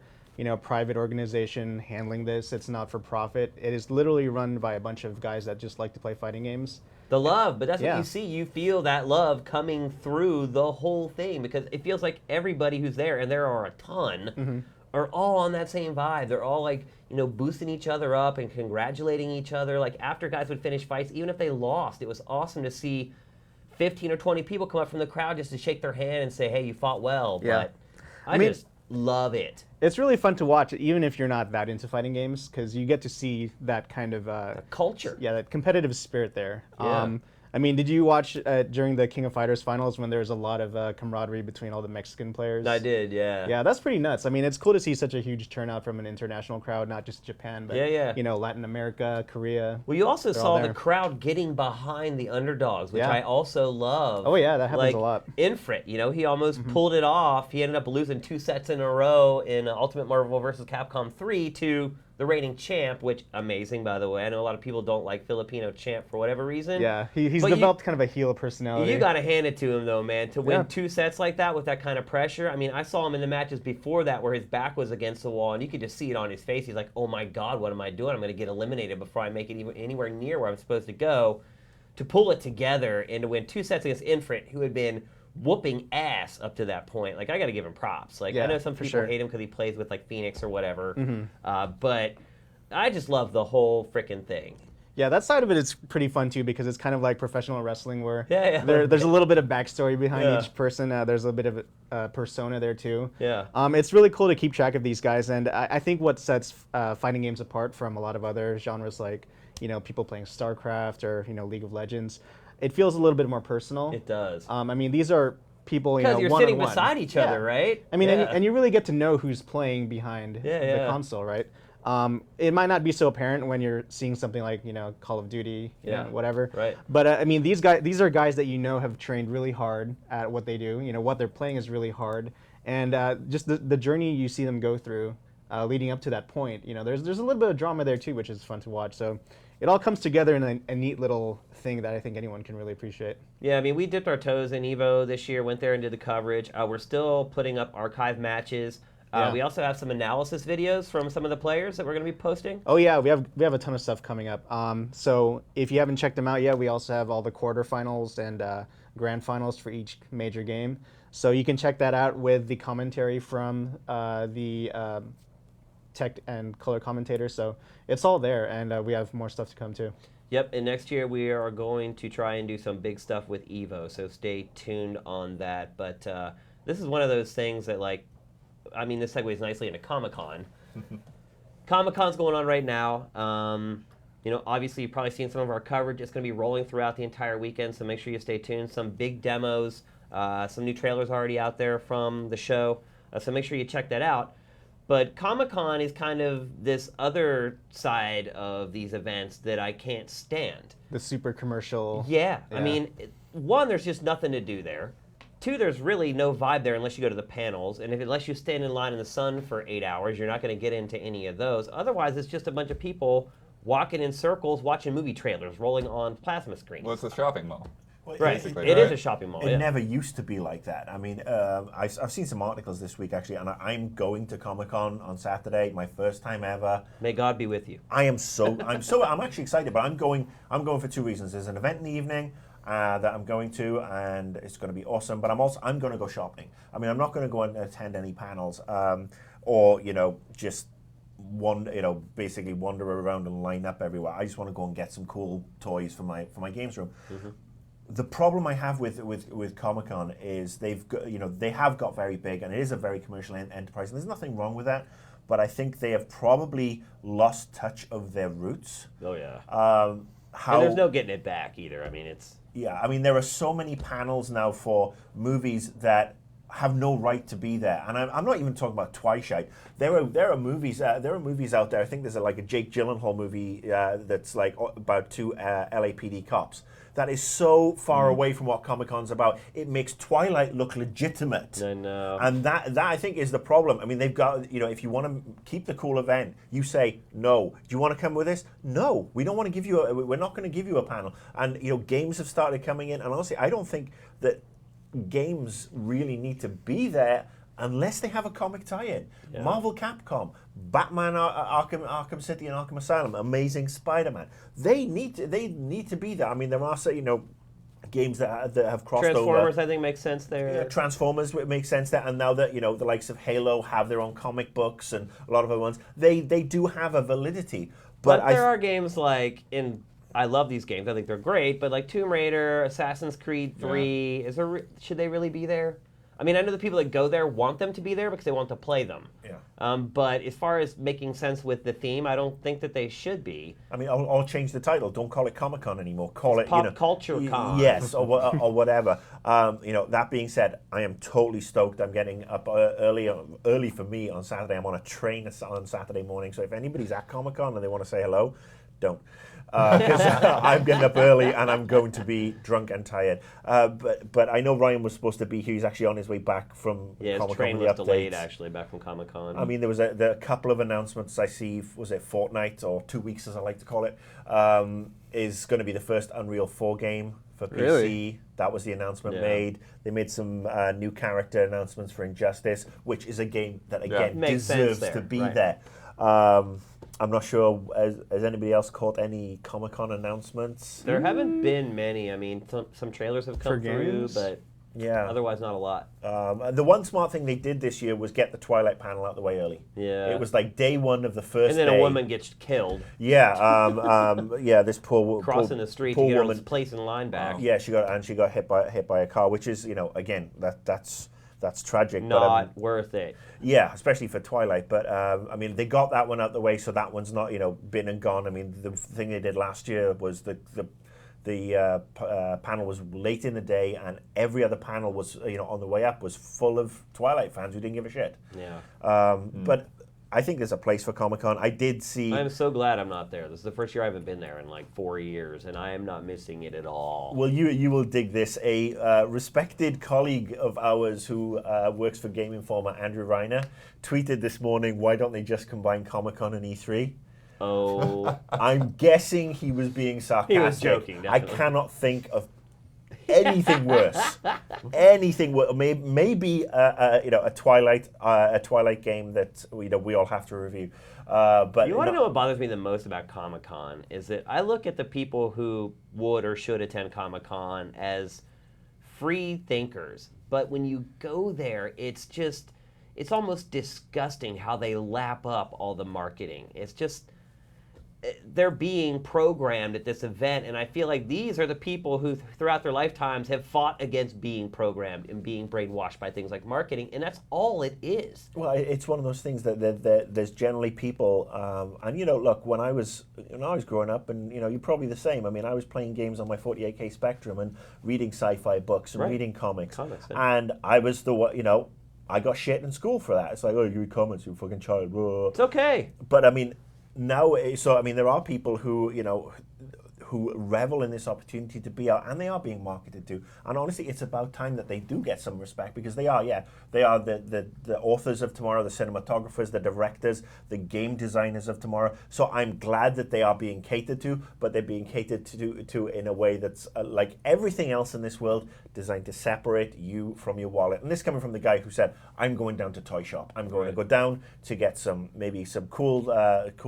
[SPEAKER 3] private organization handling this. It's not for profit. It is literally run by a bunch of guys that just like to play fighting games.
[SPEAKER 1] The love, but that's what
[SPEAKER 3] Yeah.
[SPEAKER 1] you see. You feel that love coming through the whole thing, because it feels like everybody who's there, and there are a ton, are all on that same vibe. They're all like, boosting each other up and congratulating each other. Like after guys would finish fights, even if they lost, it was awesome to see 15 or 20 people come up from the crowd just to shake their hand and say, hey, you fought well.
[SPEAKER 3] Yeah.
[SPEAKER 1] But I mean, just love it.
[SPEAKER 3] It's really fun to watch, even if you're not that into fighting games, because you get to see that kind of
[SPEAKER 1] Culture.
[SPEAKER 3] yeah, that competitive spirit there.
[SPEAKER 1] Yeah.
[SPEAKER 3] I mean, did you watch during the King of Fighters finals when there was a lot of camaraderie between all the Mexican players?
[SPEAKER 1] I did, yeah.
[SPEAKER 3] Yeah, that's pretty nuts. I mean, it's cool to see such a huge turnout from an international crowd, not just Japan, but
[SPEAKER 1] Yeah.
[SPEAKER 3] Latin America, Korea.
[SPEAKER 1] Well, you also
[SPEAKER 3] They're all
[SPEAKER 1] saw the
[SPEAKER 3] there.
[SPEAKER 1] crowd getting behind the underdogs, which
[SPEAKER 3] Yeah.
[SPEAKER 1] I also love.
[SPEAKER 3] Oh, yeah, that happens
[SPEAKER 1] like,
[SPEAKER 3] a lot.
[SPEAKER 1] Infrit, he almost pulled it off. He ended up losing 2 sets in a row in Ultimate Marvel vs. Capcom 3 to the reigning champ, which, amazing, by the way. I know a lot of people don't like Filipino champ for whatever reason.
[SPEAKER 3] Yeah, he's
[SPEAKER 1] But
[SPEAKER 3] developed kind of a heel personality.
[SPEAKER 1] You got to hand it to him, though, man. To win
[SPEAKER 3] Yeah.
[SPEAKER 1] 2 sets like that with that kind of pressure. I mean, I saw him in the matches before that where his back was against the wall, and you could just see it on his face. He's like, oh, my God, what am I doing? I'm going to get eliminated before I make it even anywhere near where I'm supposed to go. To pull it together and to win 2 sets against Infrit, who had been whooping ass up to that point. Like, I got to give him props. Like, I
[SPEAKER 3] Yeah,
[SPEAKER 1] know some
[SPEAKER 3] for
[SPEAKER 1] people
[SPEAKER 3] sure.
[SPEAKER 1] hate him because he plays with, like, Phoenix or whatever. But I just love the whole freaking thing.
[SPEAKER 3] Yeah, that side of it is pretty fun too, because it's kind of like professional wrestling, where
[SPEAKER 1] Yeah.
[SPEAKER 3] there's a little bit of backstory behind
[SPEAKER 1] Yeah.
[SPEAKER 3] each person. There's a bit of a persona there too.
[SPEAKER 1] Yeah.
[SPEAKER 3] It's really cool to keep track of these guys, and I think what sets fighting games apart from a lot of other genres, like people playing StarCraft or League of Legends, it feels a little bit more personal.
[SPEAKER 1] It does.
[SPEAKER 3] I mean, these are people
[SPEAKER 1] Because you're
[SPEAKER 3] one-on-one.
[SPEAKER 1] sitting beside each other, right?
[SPEAKER 3] I mean,
[SPEAKER 1] Yeah.
[SPEAKER 3] and you really get to know who's playing behind
[SPEAKER 1] Yeah.
[SPEAKER 3] the console, right? It might not be so apparent when you're seeing something like Call of Duty, whatever.
[SPEAKER 1] Right.
[SPEAKER 3] But I mean, these are guys that have trained really hard at what they do. What they're playing is really hard, and just the journey you see them go through, leading up to that point. There's a little bit of drama there too, which is fun to watch. So it all comes together in a neat little thing that I think anyone can really appreciate.
[SPEAKER 1] Yeah, I mean, we dipped our toes in Evo this year, went there and did the coverage. We're still putting up archive matches.
[SPEAKER 3] Yeah.
[SPEAKER 1] We also have some analysis videos from some of the players that we're going to be posting.
[SPEAKER 3] Oh yeah, we have a ton of stuff coming up. So if you haven't checked them out yet, we also have all the quarterfinals and grand finals for each major game. So you can check that out with the commentary from the tech and color commentators. So it's all there, and we have more stuff to come too.
[SPEAKER 1] Yep, and next year we are going to try and do some big stuff with Evo, so stay tuned on that. But this is one of those things that, like, I mean, this segues nicely into Comic-Con. Comic-Con's going on right now. Obviously you've probably seen some of our coverage. It's going to be rolling throughout the entire weekend, so make sure you stay tuned. Some big demos, some new trailers already out there from the show, so make sure you check that out. But Comic-Con is kind of this other side of these events that I can't stand.
[SPEAKER 3] The super commercial.
[SPEAKER 1] Yeah. I mean, one, there's just nothing to do there. 2, there's really no vibe there unless you go to the panels. And unless you stand in line in the sun for 8 hours, you're not going to get into any of those. Otherwise, it's just a bunch of people walking in circles, watching movie trailers, rolling on plasma screens.
[SPEAKER 4] Well, it's a shopping mall.
[SPEAKER 1] Right,
[SPEAKER 4] basically,
[SPEAKER 1] it is
[SPEAKER 4] right?
[SPEAKER 1] a shopping mall.
[SPEAKER 2] It
[SPEAKER 1] Yeah.
[SPEAKER 2] never used to be like that. I mean, I've seen some articles this week actually, and I'm going to Comic-Con on Saturday, my first time ever.
[SPEAKER 1] May God be with you.
[SPEAKER 2] I'm actually excited, but I'm going for two reasons. There's an event in the evening that I'm going to, and it's going to be awesome. But I'm going to go shopping. I mean, I'm not going to go and attend any panels, or just basically wander around and line up everywhere. I just want to go and get some cool toys for my games room.
[SPEAKER 1] Mm-hmm.
[SPEAKER 2] The problem I have with Comic-Con is they have got very big, and it is a very commercial enterprise, and there's nothing wrong with that. But I think they have probably lost touch of their roots.
[SPEAKER 1] Oh yeah.
[SPEAKER 2] And
[SPEAKER 1] there's no getting it back either. I mean, it's
[SPEAKER 2] I mean, there are so many panels now for movies that have no right to be there, and I'm not even talking about Twilight. There are movies out there. I think there's a Jake Gyllenhaal movie that's like about two LAPD cops. That is so far away from what Comic-Con's about. It makes Twilight look legitimate.
[SPEAKER 1] I know.
[SPEAKER 2] And that I think is the problem. I mean, they've got, if you want to keep the cool event, you say, no. Do you want to come with us? No. We don't want to give you we're not going to give you a panel. And, games have started coming in. And honestly, I don't think that games really need to be there unless they have a comic tie-in.
[SPEAKER 1] Yeah.
[SPEAKER 2] Marvel Capcom, Batman Arkham City and Arkham Asylum, Amazing Spider-Man. They need to be there. I mean, there are games that have crossed over.
[SPEAKER 1] Transformers, I think, makes sense there.
[SPEAKER 2] Yeah, Transformers makes sense there, and now that the likes of Halo have their own comic books and a lot of other ones, they do have a validity.
[SPEAKER 1] But there are games like I love these games. I think they're great. But like Tomb Raider, Assassin's Creed 3, should they really be there? I mean, I know the people that go there want them to be there because they want to play them.
[SPEAKER 2] Yeah.
[SPEAKER 1] But as far as making sense with the theme, I don't think that they should be.
[SPEAKER 2] I mean, I'll change the title. Don't call it Comic-Con anymore. Call it
[SPEAKER 1] Pop Culture Con.
[SPEAKER 2] Yes, or whatever. That being said, I am totally stoked. I'm getting up early for me on Saturday. I'm on a train on Saturday morning. So if anybody's at Comic-Con and they want to say hello, don't. Because I'm getting up early and I'm going to be drunk and tired. But I know Ryan was supposed to be here. He's actually on his way back from Comic-Con.
[SPEAKER 1] His train was delayed, actually, back from Comic-Con.
[SPEAKER 2] I mean, there was a couple of announcements I see. Was it fortnight or 2 weeks, as I like to call it? Is going to be the first Unreal 4 game for PC.
[SPEAKER 5] Really?
[SPEAKER 2] That was the announcement made. They made some new character announcements for Injustice, which is a game that, again, deserves to be there. I'm not sure, has anybody else caught any Comic-Con announcements?
[SPEAKER 1] There haven't been many. I mean, some trailers have come through, but otherwise not a lot.
[SPEAKER 2] The one smart thing they did this year was get the Twilight panel out the way early.
[SPEAKER 1] Yeah.
[SPEAKER 2] It was like day one of the first day.
[SPEAKER 1] And then a woman gets killed.
[SPEAKER 2] Yeah, this poor
[SPEAKER 1] crossing the street
[SPEAKER 2] poor
[SPEAKER 1] to get
[SPEAKER 2] woman.
[SPEAKER 1] her place in line back.
[SPEAKER 2] Yeah, she got hit by a car, which is, again, that's tragic.
[SPEAKER 1] Not worth it.
[SPEAKER 2] Yeah, especially for Twilight. But I mean, they got that one out the way, so that one's not been and gone. I mean, the thing they did last year was the panel was late in the day, and every other panel was on the way up was full of Twilight fans who didn't give a shit.
[SPEAKER 1] Yeah.
[SPEAKER 2] But I think there's a place for Comic-Con. I did see.
[SPEAKER 1] I'm so glad I'm not there. This is the first year I haven't been there in like 4 years, and I am not missing it at all.
[SPEAKER 2] Well, you will dig this. A respected colleague of ours who works for Game Informer, Andrew Reiner, tweeted this morning, why don't they just combine Comic-Con and E3?
[SPEAKER 1] Oh.
[SPEAKER 2] I'm guessing he was being sarcastic.
[SPEAKER 1] He was joking, definitely.
[SPEAKER 2] I cannot think of anything worse. Anything worse. Maybe a Twilight game that we all have to review. But
[SPEAKER 1] you want to know what bothers me the most about Comic-Con is that I look at the people who would or should attend Comic-Con as free thinkers, but when you go there, it's almost disgusting how they lap up all the marketing. It's just they're being programmed at this event, and I feel like these are the people who throughout their lifetimes have fought against being programmed and being brainwashed by things like marketing, and that's all it is.
[SPEAKER 2] Well, it's one of those things that there's generally people, and look, when I was growing up, and you're probably the same. I mean, I was playing games on my 48K Spectrum and reading sci-fi books and reading comics, and I was I got shit in school for that. It's like, oh, you read comics, you fucking child. Whoa.
[SPEAKER 1] It's okay.
[SPEAKER 2] But I mean, now, there are people who who revel in this opportunity to be out, and they are being marketed to. And honestly, it's about time that they do get some respect, because they are the authors of tomorrow, the cinematographers, the directors, the game designers of tomorrow. So I'm glad that they are being catered to, but they're being catered to in a way that's like everything else in this world, designed to separate you from your wallet. And this coming from the guy who said, I'm going down to Toy Shop. I'm going to go down to get maybe some cool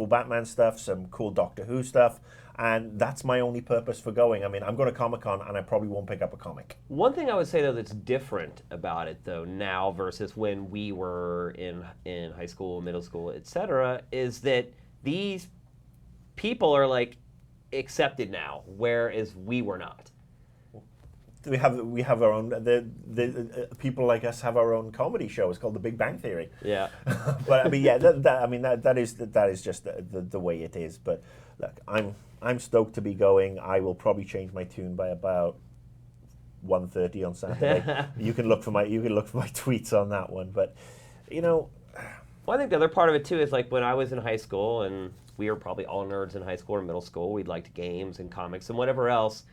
[SPEAKER 2] Batman stuff, some cool Doctor Who stuff. And that's my only purpose for going. I mean, I'm going to Comic-Con and I probably won't pick up a comic.
[SPEAKER 1] One thing I would say, though, that's different about it, though, now versus when we were in high school, middle school, etc., is that these people are, like, accepted now, whereas we were not.
[SPEAKER 2] We have our own, the people like us have our own comedy show. It's called The Big Bang Theory.
[SPEAKER 1] Yeah.
[SPEAKER 2] But I mean, yeah, that is just the way it is. But look, I'm stoked to be going. I will probably change my tune by about 1:30 on Saturday. You can look for my tweets on that one. But you know,
[SPEAKER 1] well, I think the other part of it too is like when I was in high school, and we were probably all nerds in high school or middle school. We liked games and comics and whatever else.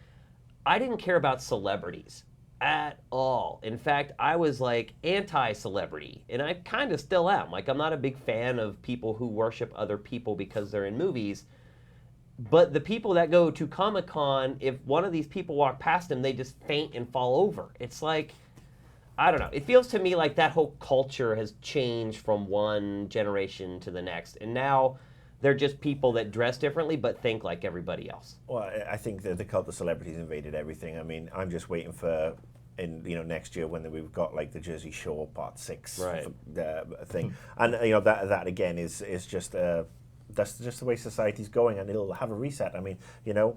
[SPEAKER 1] I didn't care about celebrities at all. In fact, I was like anti-celebrity, and I kind of still am. Like, I'm not a big fan of people who worship other people because they're in movies. But the people that go to Comic-Con, if one of these people walk past them, they just faint and fall over. It's like, I don't know. It feels to me like that whole culture has changed from one generation to the next. And now they're just people that dress differently but think like everybody else.
[SPEAKER 2] Well, I think that the cult of celebrities invaded everything. I mean, I'm just waiting for, next year when we've got like the Jersey Shore Part 6 thing. And, that again is just... that's just the way society's going, and it'll have a reset. I mean,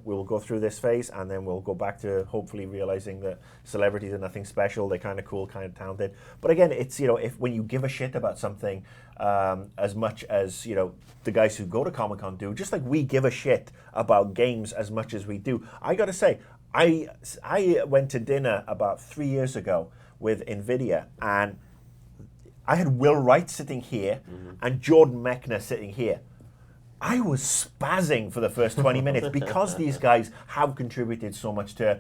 [SPEAKER 2] we'll go through this phase, and then we'll go back to hopefully realizing that celebrities are nothing special. They're kind of cool, kind of talented. But again, it's, when you give a shit about something as much as, the guys who go to Comic-Con do, just like we give a shit about games as much as we do. I got to say, I went to dinner about 3 years ago with NVIDIA, and I had Will Wright sitting here and Jordan Mechner sitting here. I was spazzing for the first 20 minutes because these guys have contributed so much to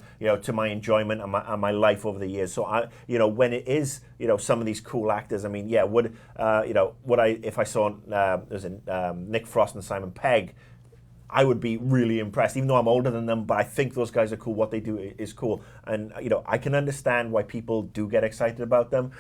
[SPEAKER 2] my enjoyment and my life over the years. So when it is some of these cool actors, I mean, would I, if I saw Nick Frost and Simon Pegg, I would be really impressed, even though I'm older than them. But I think those guys are cool. What they do is cool, and I can understand why people do get excited about them.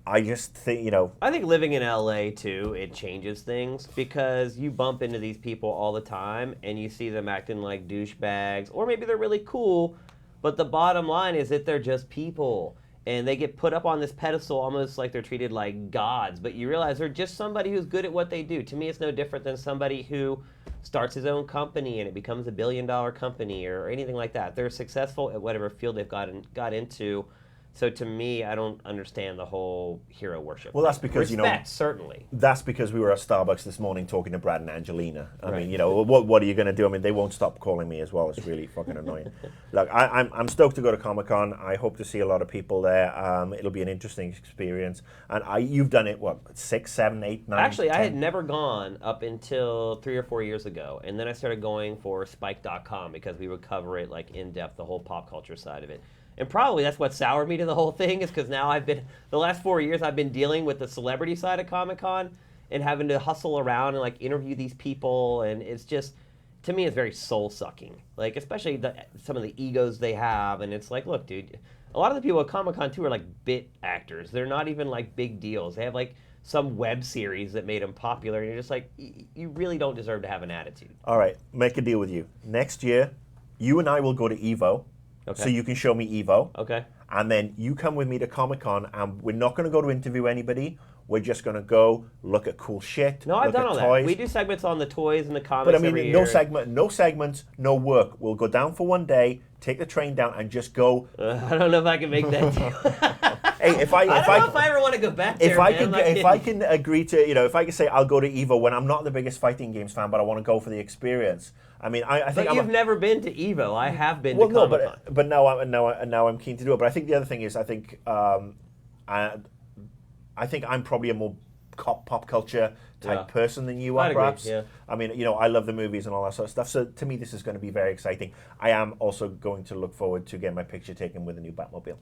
[SPEAKER 2] I just think,
[SPEAKER 1] I think living in LA too, it changes things, because you bump into these people all the time and you see them acting like douchebags, or maybe they're really cool, but the bottom line is that they're just people, and they get put up on this pedestal almost like they're treated like gods, but you realize they're just somebody who's good at what they do. To me, it's no different than somebody who starts his own company and it becomes $1 billion company or anything like that. They're successful at whatever field they've got into. So to me, I don't understand the whole hero worship.
[SPEAKER 2] Well, that's because,
[SPEAKER 1] respect, certainly.
[SPEAKER 2] That's because we were at Starbucks this morning talking to Brad and Angelina. I mean, what are you going to do? I mean, they won't stop calling me as well. It's really fucking annoying. Look, I'm stoked to go to Comic-Con. I hope to see a lot of people there. It'll be an interesting experience. And you've done it, 6, 7, 8, 9,
[SPEAKER 1] Actually,
[SPEAKER 2] 10?
[SPEAKER 1] I had never gone up until 3 or 4 years ago. And then I started going for Spike.com because we would cover it like in depth, the whole pop culture side of it. And probably that's what soured me to the whole thing, is because now the last 4 years I've been dealing with the celebrity side of Comic-Con and having to hustle around and like interview these people, and it's just, to me, it's very soul-sucking. Like, especially some of the egos they have, and it's like, look, dude, a lot of the people at Comic-Con too are like bit actors. They're not even like big deals. They have like some web series that made them popular, and you're just like, you really don't deserve to have an attitude.
[SPEAKER 2] All right, make a deal with you. Next year, you and I will go to Evo. Okay. So you can show me Evo.
[SPEAKER 1] Okay.
[SPEAKER 2] And then you come with me to Comic-Con, and we're not going to go to interview anybody. We're just going to go look at cool shit.
[SPEAKER 1] No, I've done all
[SPEAKER 2] toys.
[SPEAKER 1] that. We do segments on the toys and the comics.
[SPEAKER 2] But I mean,
[SPEAKER 1] every year.
[SPEAKER 2] no segments, no work. We'll go down for one day, take the train down, and just go.
[SPEAKER 1] I don't know if I can make that deal.
[SPEAKER 2] Hey, if I
[SPEAKER 1] ever want to go back there,
[SPEAKER 2] if I can agree to, if I can say I'll go to Evo when I'm not the biggest fighting games fan, but I want to go for the experience. I mean, I think.
[SPEAKER 1] But you've never been to Evo. I have been to Comic-Con.
[SPEAKER 2] But now I'm keen to do it. But I think the other thing is, I think I'm probably a more pop culture type
[SPEAKER 1] Yeah.
[SPEAKER 2] person than you
[SPEAKER 1] I'd
[SPEAKER 2] are,
[SPEAKER 1] agree,
[SPEAKER 2] perhaps.
[SPEAKER 1] yeah.
[SPEAKER 2] I mean, I love the movies and all that sort of stuff. So to me, this is going to be very exciting. I am also going to look forward to getting my picture taken with a new Batmobile.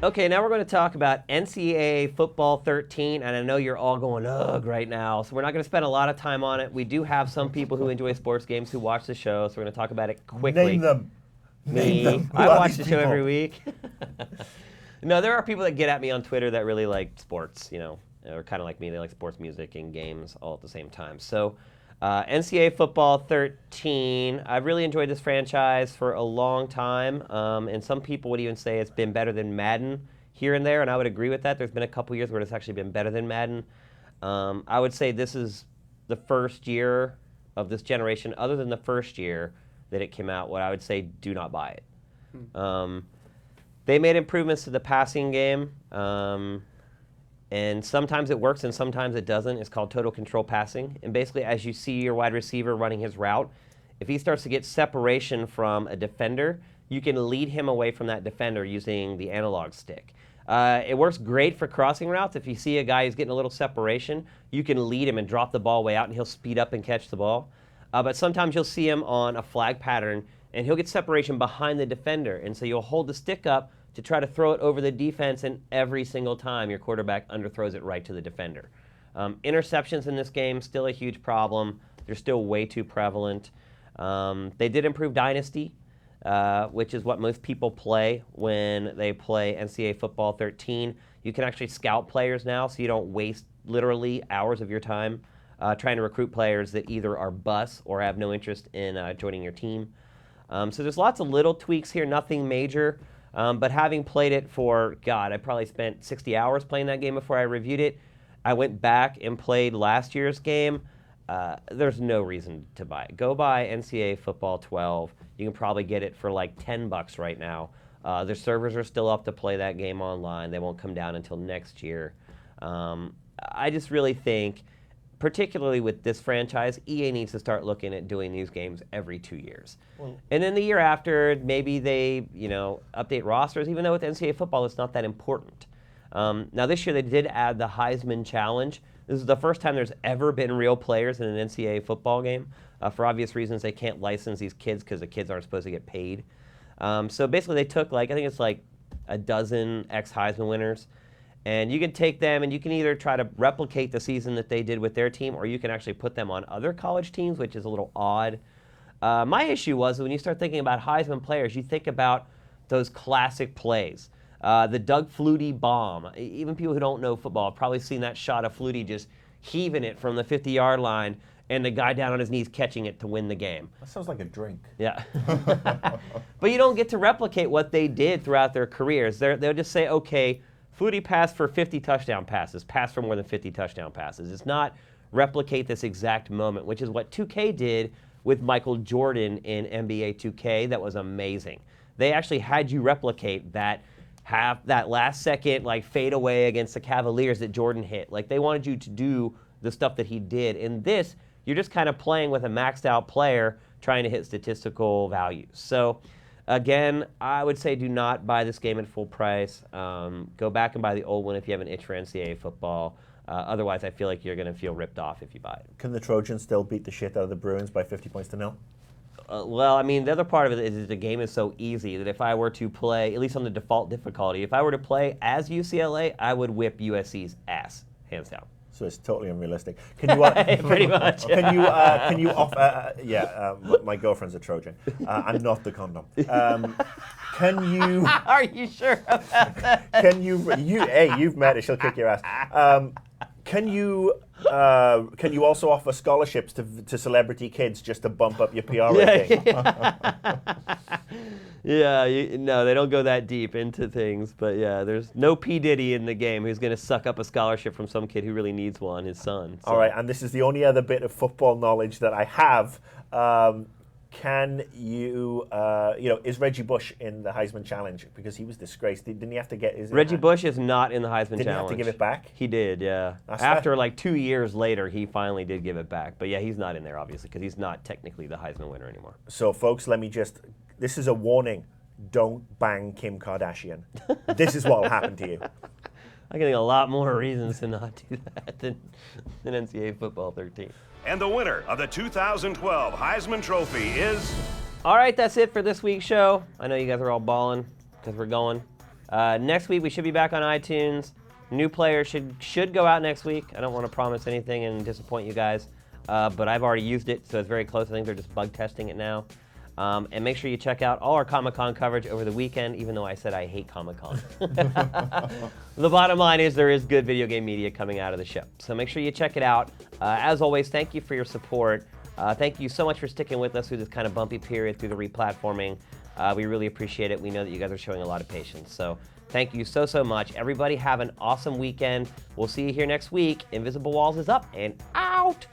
[SPEAKER 1] Okay, now we're going to talk about NCAA Football 13, and I know you're all going, ugh, right now, so we're not going to spend a lot of time on it. We do have some people who enjoy sports games who watch the show, so we're going to talk about it quickly.
[SPEAKER 2] Name them.
[SPEAKER 1] Me.
[SPEAKER 2] Name them. Who
[SPEAKER 1] I
[SPEAKER 2] are
[SPEAKER 1] watch
[SPEAKER 2] these
[SPEAKER 1] the show
[SPEAKER 2] people?
[SPEAKER 1] every week. No, there are people that get at me on Twitter that really like sports, or kind of like me. They like sports music and games all at the same time. So NCAA Football 13, I've really enjoyed this franchise for a long time, and some people would even say it's been better than Madden here and there, and I would agree with that. There's been a couple years where it's actually been better than Madden. I would say this is the first year of this generation, other than the first year that it came out, what I would say do not buy it. They made improvements to the passing game, and sometimes it works and sometimes it doesn't. It's called total control passing. And basically, as you see your wide receiver running his route, if he starts to get separation from a defender, you can lead him away from that defender using the analog stick. It works great for crossing routes. If you see a guy who's getting a little separation, you can lead him and drop the ball way out, and he'll speed up and catch the ball. But sometimes you'll see him on a flag pattern, and he'll get separation behind the defender. And so you'll hold the stick up to try to throw it over the defense, and every single time your quarterback underthrows it right to the defender. Interceptions in this game, still a huge problem. They're still way too prevalent. They did improve Dynasty, which is what most people play when they play NCAA Football 13. You can actually scout players now, so you don't waste literally hours of your time trying to recruit players that either are busts or have no interest in joining your team. So there's lots of little tweaks here, nothing major. But having played it for, I probably spent 60 hours playing that game before I reviewed it. I went back and played last year's game. There's no reason to buy it. Go buy NCAA Football 12. You can probably get it for like $10 right now. Their servers are still up to play that game online. They won't come down until next year. I just really think, particularly with this franchise, EA needs to start looking at doing these games every 2 years. And then the year after, maybe they, update rosters, even though with NCAA football, it's not that important. Now this year they did add the Heisman Challenge. This is the first time there's ever been real players in an NCAA football game. For obvious reasons, they can't license these kids because the kids aren't supposed to get paid. So basically they took I think it's like a dozen ex-Heisman winners, and you can take them and you can either try to replicate the season that they did with their team, or you can actually put them on other college teams, which is a little odd. My issue was when you start thinking about Heisman players, you think about those classic plays. The Doug Flutie bomb. Even people who don't know football have probably seen that shot of Flutie just heaving it from the 50-yard line and the guy down on his knees catching it to win the game.
[SPEAKER 2] That sounds like a drink.
[SPEAKER 1] Yeah. But you don't get to replicate what they did throughout their careers. They'll just say, okay, Flutie passed for 50 touchdown passes, passed for more than 50 touchdown passes. It's not replicate this exact moment, which is what 2K did with Michael Jordan in NBA 2K. That was amazing. They actually had you replicate that last second fade away against the Cavaliers that Jordan hit. They wanted you to do the stuff that he did. In this, you're just kind of playing with a maxed out player trying to hit statistical values. So again, I would say do not buy this game at full price. Go back and buy the old one if you have an itch for NCAA football. Otherwise, I feel like you're going to feel ripped off if you buy it.
[SPEAKER 2] Can the Trojans still beat the shit out of the Bruins by 50 points to 0?
[SPEAKER 1] Well, I mean, the other part of it is the game is so easy that if I were to play, at least on the default difficulty, if I were to play as UCLA, I would whip USC's ass, hands down.
[SPEAKER 2] So it's totally unrealistic. Can you
[SPEAKER 1] Pretty much.
[SPEAKER 2] Can you offer? My girlfriend's a Trojan. I'm not the condom. Can you?
[SPEAKER 1] Are you sure about that?
[SPEAKER 2] Can you? Hey, you've met her. She'll kick your ass. Can you also offer scholarships to celebrity kids just to bump up your PR rating?
[SPEAKER 1] Yeah, no, they don't go that deep into things. But yeah, there's no P. Diddy in the game who's going to suck up a scholarship from some kid who really needs one, his son. So.
[SPEAKER 2] All right, and this is the only other bit of football knowledge that I have. Can you, is Reggie Bush in the Heisman Challenge? Because he was disgraced. Didn't he have to get his...
[SPEAKER 1] Reggie Bush is not in the Heisman Challenge.
[SPEAKER 2] Didn't he have to give it back?
[SPEAKER 1] He did, yeah. After 2 years later, he finally did give it back. But yeah, he's not in there, obviously, because he's not technically the Heisman winner anymore.
[SPEAKER 2] So, folks, this is a warning. don't bang Kim Kardashian. This is what will happen to you.
[SPEAKER 1] I can think of a lot more reasons to not do that than NCAA Football 13.
[SPEAKER 6] And the winner of the 2012 Heisman Trophy is...
[SPEAKER 1] All right, that's it for this week's show. I know you guys are all balling because we're going. Next week, we should be back on iTunes. New player should go out next week. I don't want to promise anything and disappoint you guys, but I've already used it, so it's very close. I think they're just bug testing it now. And make sure you check out all our Comic-Con coverage over the weekend, even though I said I hate Comic-Con. The bottom line is there is good video game media coming out of the show. So make sure you check it out. As always, thank you for your support. Thank you so much for sticking with us through this kind of bumpy period through the replatforming. We really appreciate it. We know that you guys are showing a lot of patience. So thank you so much. Everybody have an awesome weekend. We'll see you here next week. Invisible Walls is up and out.